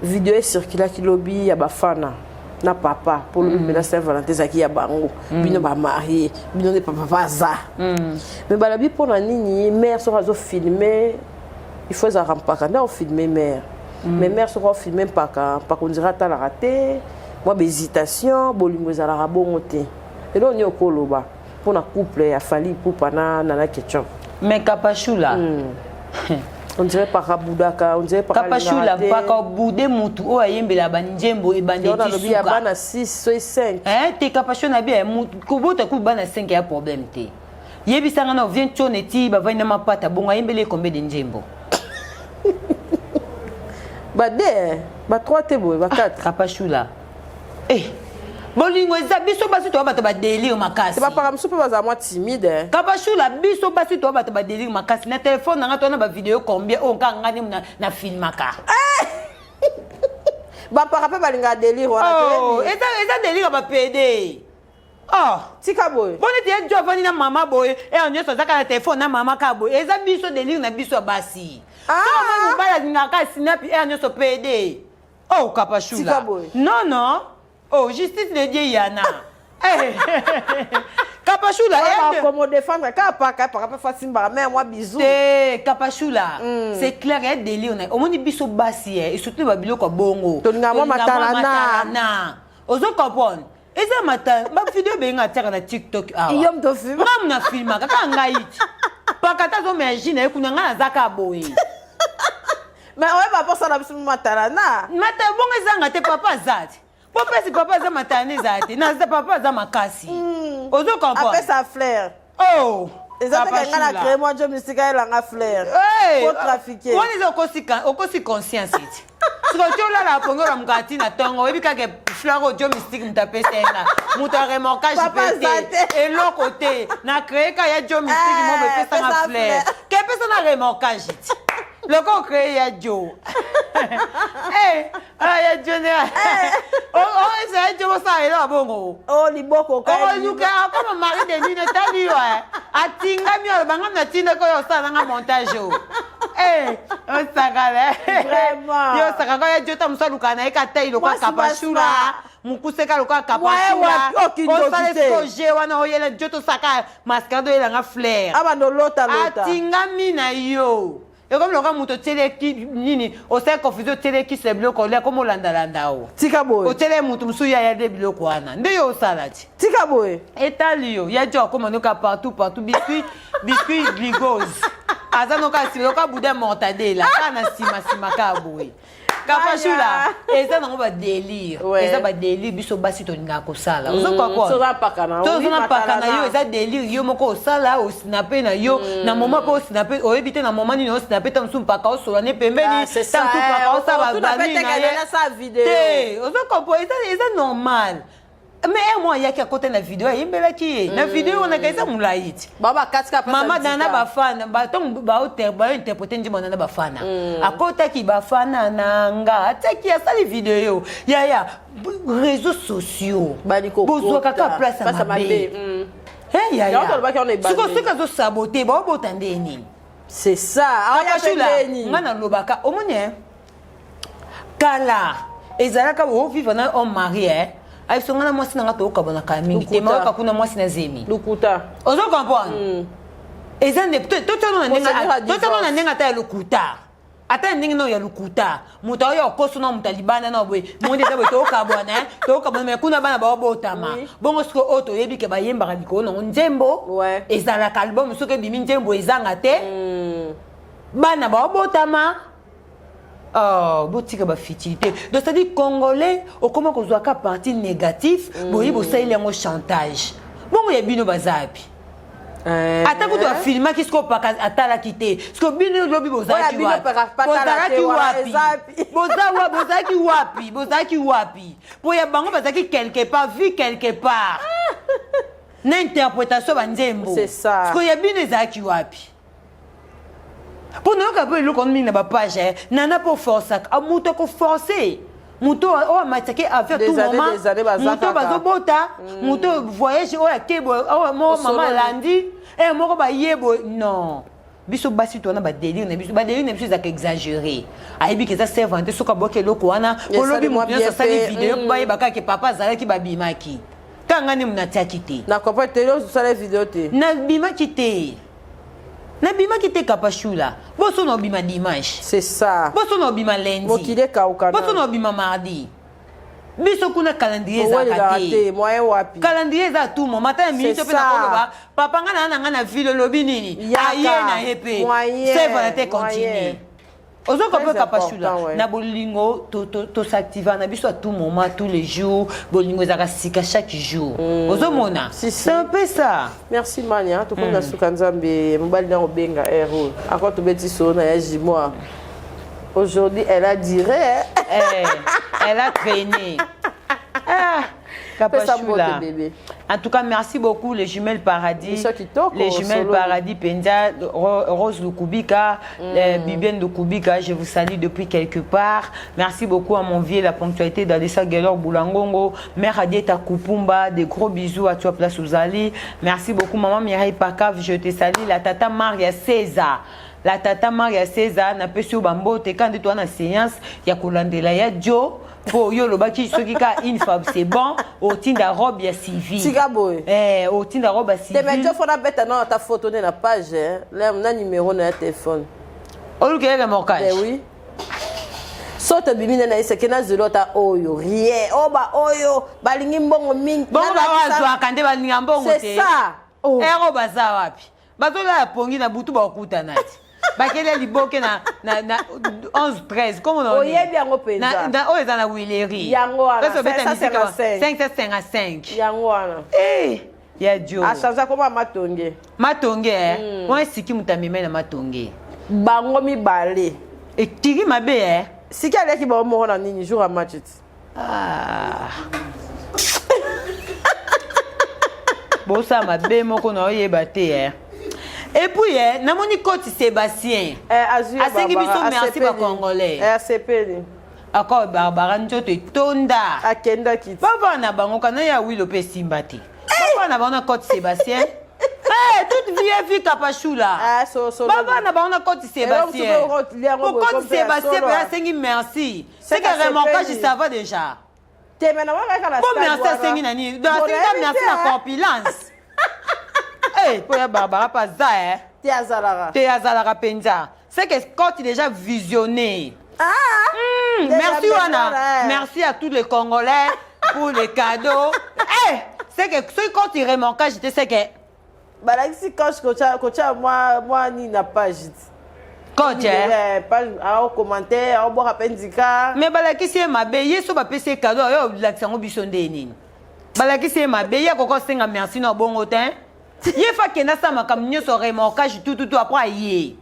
vidéo circula ki lobby ya bafana na papa pour le mener Saint-Valentin zaki ya bango bino ba marié bino ne papa vaza mais balabi pour na nini mère sera zo filmer il faut ça rampaka na filmer mère mais mère sera filmer pas qu'on dira ta la raté moi hésitation bolingo za la bongo te et là on est au koloba pour na couple ya fali pour pana na question mais kapashula on dirait Parabudaka, on dirait Kapashula, paka bude mutu o ayembela banjembo e bandeti suka. On a bien bana 6 soit 5. Te kapashona bien mutu kubota ku bana 5 ya problème te. Yebisanga na vient toneti ba vaina mapata bonga ayembele combien de njembo. Ba 2, ba 3 te boy, ba 4. Kapashula. Bolingo eza biso basi to bato ba délire makasi. C'est pas par exemple pas moi timide. Kapashula biso basi to bato ba délire makasi na téléphone na to na ba vidéo combien o nga ngani na filmaka. Ba par rapport balinga délire wana te. Eza délire ba PD. Tika boy. Boni te jo vani na mama boy e onyo so zaka na téléphone na mama ka boy. Eza biso délire na biso basi. Mama mbala ngaka snap e onyo so PD. Kapashula. Tika boy. Non. Justice de Dieu yana. Kapashula, comment défendre par Fasimba, mais moi bisous. Kapashula, c'est clair et délire. On m'a dit biso basi et surtout babilo ko bongo. Toningamo matalana. Ozo comprendre. Eza mata, ma vidéo benga tera na TikTok awa. Yom to film. Ngam na filma kaka ngai. Pakata zo imagine kuna ngana zaka boy. Mais on va pas ça na biso matalana. Mata bonga zanga te papa zati. Papa si papa za matane zati na za papa za makasi ozo comprendre après ça flair ezataka ngana créer moi je mystique elle nga flair pour trafiquer on les okosi conscience iti siko tola la pongola mkati na tongo ebika ke flair o jo mystique mtapesela muto remorquage pété et l'autre côté na créer ka ya jo mystique mo be pesa nga flair ke pesa na remorquage iti le qu'on crée ya Jo. Ya Jo ne. C'est Jo ça est là bongo. Liboko ka. Luka comme mari de lui ne t'a dit atinga mi banga na tinda ko yo sa nga montage o. On sagala. Vraiment. Yo sagala ya Jo ta musaluka na eka tai lo kwa kapashula. Mukuseka lo kwa kapashula. On sa les projet wana oyela Jo to saka mascado ela nga flair. Aba no lota. Atinga mi na yo. Et comme le gars muto télé qui nini au sein confusion télé qui se bloque là comme landa o tika boy au télé muto musu ya de bloque wana nde yo salati tika boy etalio ya jo comme on ka partout biscuit glucose azano ka si ka buda mortadela kana sima ka boy Kapashula eza nango ba délire eza ba délire biso basi to ninga ko sala ozo quoi to za pakana yo eza délire yo moko sala o snapper na yo na moment po snapper o éviter na moment ni o snapper tam sum paka o sola ne pembeni tam sum paka o sa ba bani na sa vidéo ozo comprendre eza normal mais moi yaki à côté na vidéo yimbela ki na vidéo on a kaisa mulaiti baba katika mama dana bafana batongo ba interpréter ndimo na bafana akota ki bafana nanga ataki ya sali vidéo ya réseaux sociaux bozwa kaka place à mabe hey ya suka zo saboter ba botande nini c'est ça ngana lobaka omonye kala ezalaka o vivre na homme marié ay songa na mwasi na ngato okabona ka mingi te ma kuna mwasi na zemi lukuta ozo comprendre ezande totalo na nenga ta lukuta ata ndingi no ya lukuta muta oyo koso no mutalibana no bwe monde za bwe to okabona me kuna bana ba botama bongo siko oto yebi ke bayemba ka biko no nzembo ezalaka album soke bimi nzembo ezanga te bana ba botama. Oh, botika ba futilité. Donc c'est-à-dire congolais, au comment qu'on soit qu'à partie négatif, boyi bossa il y a un chantage. Bon ya bino bazapi. Ata ko doit filmer qui sko pa atala kité. Sko bino lobi bozaki wapi. Bozaki wapi. Po ya bango bazaki quelque part, vu quelque part. N'interprétation banzembo. C'est ça. Sko ya bino zaki wapi. Pour nous, quand nous avons mis la page, nana pour forcer, à mouto pour forcer, mouto oh m'attaquer à faire tout moment, mouto bazo bota, mouto voyage oh kebo oh moi maman lundi, moi ba yebo non. Biso basi to na ba délire na biso ba délire na biso za exagérer. Aibi que ça c'est vanté soka boke loko wana, olobi mo bien ça les vidéos ba yeba ka ke papa zala ki ba bimaki. Kanga ni mnatia kité. Na comprendre télé sur les vidéos té. Na bimaki té. Na bima ki te kapashula boso no bima dimanche c'est ça boso no bima lundi mokile kaukana boso no bima mardi biso kuna calendrier za kate moyen wapi calendrier za tout moment matin minute pe na koloba papa ngana na ville lobi nini aye na epe c'est volonté continue ozo ko pe kapashula na bolingo to s'activer na biso à tout moment tous les jours bolingo za kasika chaque jour ozo mona c'est un peu ça. Merci Mania to kona suka nzambe mobali na obenga héros akwa to beti sona ya jimoa aujourd'hui elle a diré elle a traîné Kapashula. En tout cas, merci beaucoup les jumelles Paradis. Les jumelles Paradis Penza, Rose Lukubika, Bibienne Lukubika, je vous salue depuis quelque part. Merci beaucoup à mon vieux, la ponctualité d'Alessa Gelor Boulangongo, Mère Adieta Kupumba, des gros bisous à toi, Place Ouzali. Merci beaucoup, Maman Mireille Pakav, je te salue. La tata Maria César. La tata Maria César n'a pas su bambo, te quand tu as une séance, il y a Kolandela, il y a Joe. Pour yo le baki ce qui a une femme c'est bon au tin da robe ya civil au tin da robe civil te mais faut na bête non ta photo na page là na numéro na téléphone au lieu que mon cache oui sote bimina na iseke na zelota oyo rien oba oyo balingi mbongo mingi bon ba wa kande balingi mbongo te c'est ça ero baza wapi bazola ya pongi na butu ba okuta nati bakele liboke na 11 13 comme on dit oyebi yango penza na o eza na wileri yango wana ça c'est 555 yango wana ya dio achaza koma matonge moi siki mutamime na matonge bango mibale etiki mabe siki aleki ba mo na nini jour à match bosa mabe moko na oyeba te et puis, namoni Koti Sébastien. Asengi biso merci ba Congolais. RCP. Encore Barbara Njoto Tonda. Akenda kiti. Papa na bango kana ya wilo pe simbati. Papa na bango Koti Sébastien. Toute vie Kapashula. Papa na bango Koti Sébastien. Pour Koti Sébastien pe asengi merci. C'est que vraiment quand je savais déjà. Te mena wa kala. Bon merci asengi nani. Donc c'est merci na compilance. Pour ya Barbara pas ça Te azalara penza. C'est que quand tu déjà visionné. Merci Wana. Merci à tous les Congolais pour les cadeaux. C'est que ce quand tu remarques, je sais que si coach moi ni n'a pas dit. Coach pas au commentaire, au boire à pendika. Mais balaki c'est ma belle, so ba pese cadeau, yo l'action bisonde nini. Balaki c'est ma belle, ya koko senga merci no bon hotin. Ye fa kena sa makamnyo so remorquage tout après yé.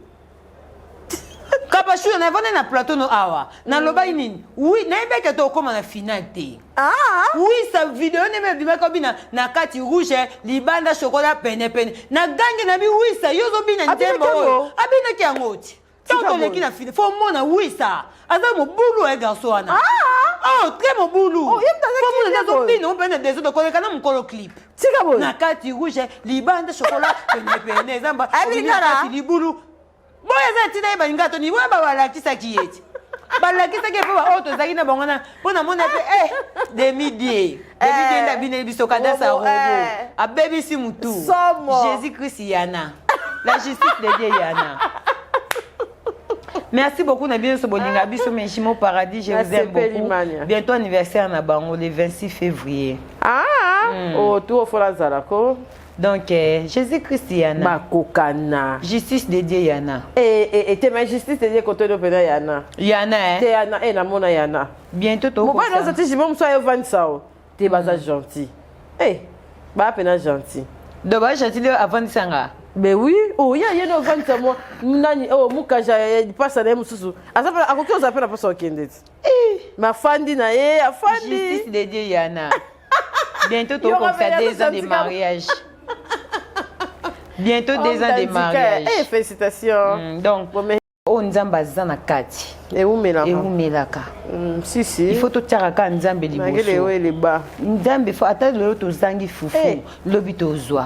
Kapashu na vona na plateau no awa. Na loba nini? Oui, na yebeka to koma na finale te. Ah! Oui, sa vidéo ne me bima ko bina na kati rouge libanda chocolat pene pene. Na gangi na bi oui sa yozo bina ndembo. Abina ki angoti. Tanto leki na fini. Fo mona oui sa. Aza mo boulou e garçon ana. Oh, très mon boulou. Oh, yem dans zo bina on pene deso de koleka na mkolo clip. Tika boy. Na kati rouge libanda chocolat pene pene zamba. Abina li boulou. Boya za tina e balingato ni wa ba wala kisa kiyeti. Balakisa ke fa auto zaki na bangona pona mona pe demi-die nda bine biso kada sa robo a baby si mutu Jésus Christ yana la justice de Dieu yana. Merci beaucoup na bien so bolinga biso menchimo paradis, je vous aime beaucoup. Bientôt anniversaire na bango le 26 février. Oh tout faut la zalako. Donc, Jésus-Christ yana. Makokana. Justice de Dieu yana. Et te ma justice de Dieu côté de pena yana. Yana Te yana na mona yana. Bientôt to. Bon, nous autres je me sois vendre ça. Te baza gentil. Ba pena gentil. Do ba gentil avant sanga. Ben oui, oh ya no vendre ça moi. Nani mukaja passe na mususu. Asapa akoki ozapela passe okende. Ma fandi na afandi. Justice de Dieu yana. Bientôt tu auras fait 2 ans de mariage. Bientôt 2 ans de mariage. Félicitations. Donc, on nzamba zana kati. Et où melaka. Si. Il faut tout tiaraka nzambe liboso. Nzambe faut attendre le to zangi fufu. Lobito zwa.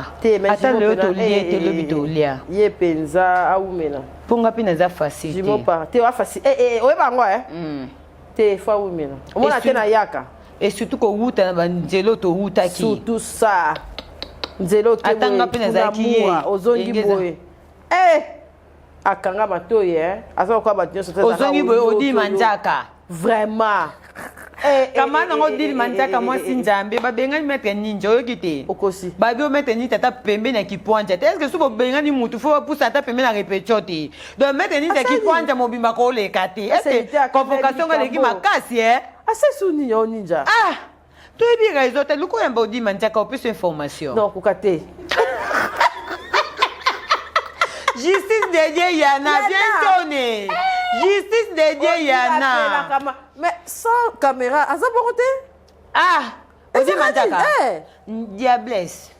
Attendre le to liete lobito lia. Ye penza aumela. Ponga pina za facile. Jimo pas. Te wa facile. Oye bango Te fa umela. Omona tena yaka. Et surtout que wuta na nzelo to wuta ki. Surtout ça. Nzelo to atanga pena za ki ozongi boye. Akanga matoye asa kwa batinyo sote za. Ozongi boye odi manjaka. Vraiment. Kama na ngodi manjaka moi sinjambe ba benga ni mettre ninja okite. Okosi. Ba bio mettre ni tata pembe na kipoanja. Est-ce que suko benga ni mutu faut pousse tata pembe na répétition te. Donc mettre ni kipoanja mobimba ko le kate. Est-ce que convocation ngale ki makasi Assez souni yo ninja. Tu es bien raison, tu as le coup un body manjaka plus information. Non, kukate. Justice de Dieu yana bien tourné. Justice de Dieu yana. Mais sans caméra, à ça body manjaka. Diablesse.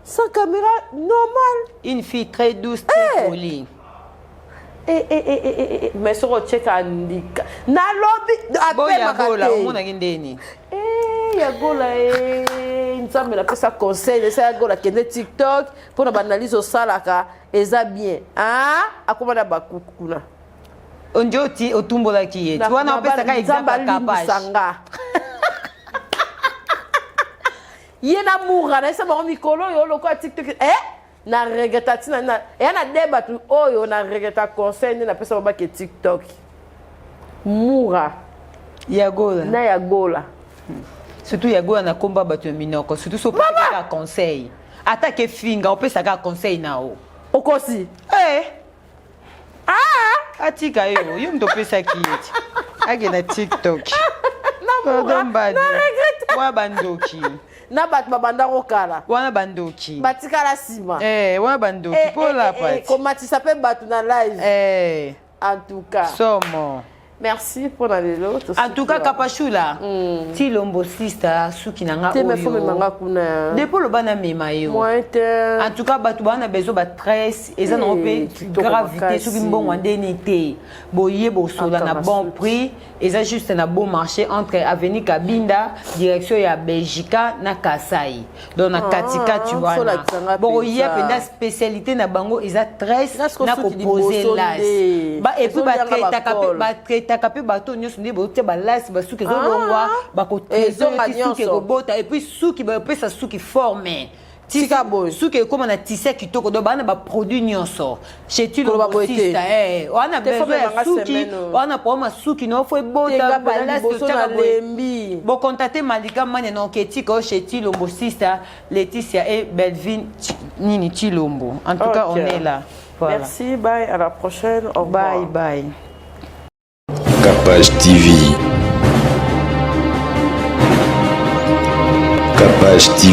Sans caméra normal. Une fille très douce, très polie. Mais sur le check andika na lobby boya gola umuna ngindeni ya gola nzambe la pesa conseil de ça gola kende TikTok pour na analyse au salaka eza bien akomana bakukuna onjoti otumbola kiyeti wana opesa ka example kapage yena mura na sema mikolo yo loko TikTok na regreta tina na na débat oyo na regreta conseil na pesa baba ke TikTok mura yagola na yagola surtout yagola na komba batu minoko surtout so pesa conseil attaque finga on pesa ka conseil nao okosi atika yo mto pesa kiyeti age na TikTok na regreta wa bandoki na bat babanda okala wana bandoki batikala sima wana bandoki pola pati komatisa pe batu na live en tout cas somo merci pour la lelo en tout cas kapashula ti lombo sister suki nanga oyo te me fome manga kuna depuis le bana mema yo en tout cas batu bana bezo ba stress eza na pe gravité suki mbongo ndeni te boye bosola na bon prix eza juste na bon marché entre avenue Kabinda direction ya Belgica na Kasai donc na katika tu vois bon il y a penda spécialité na bango eza stress na ko poser las ba et puis ba traiter takape bato nyonso ndi bote balasi basuki ezolongwa bakosuki ekobota et puis suki bapesa suki forme tika boy suki ekoma na tise kitoko do bana baproduit nyonso chez Tilobosista wana besoin ya suki wana problème suki no fo ebota balasi otaka boy bo contacter Malika Mane no ketika chez Tilobosista Laetitia et Belvin Nini Tilombo en tout cas on est là voilà. Merci, bye, à la prochaine, au revoir. Bye bye. Capage TV. Capage TV.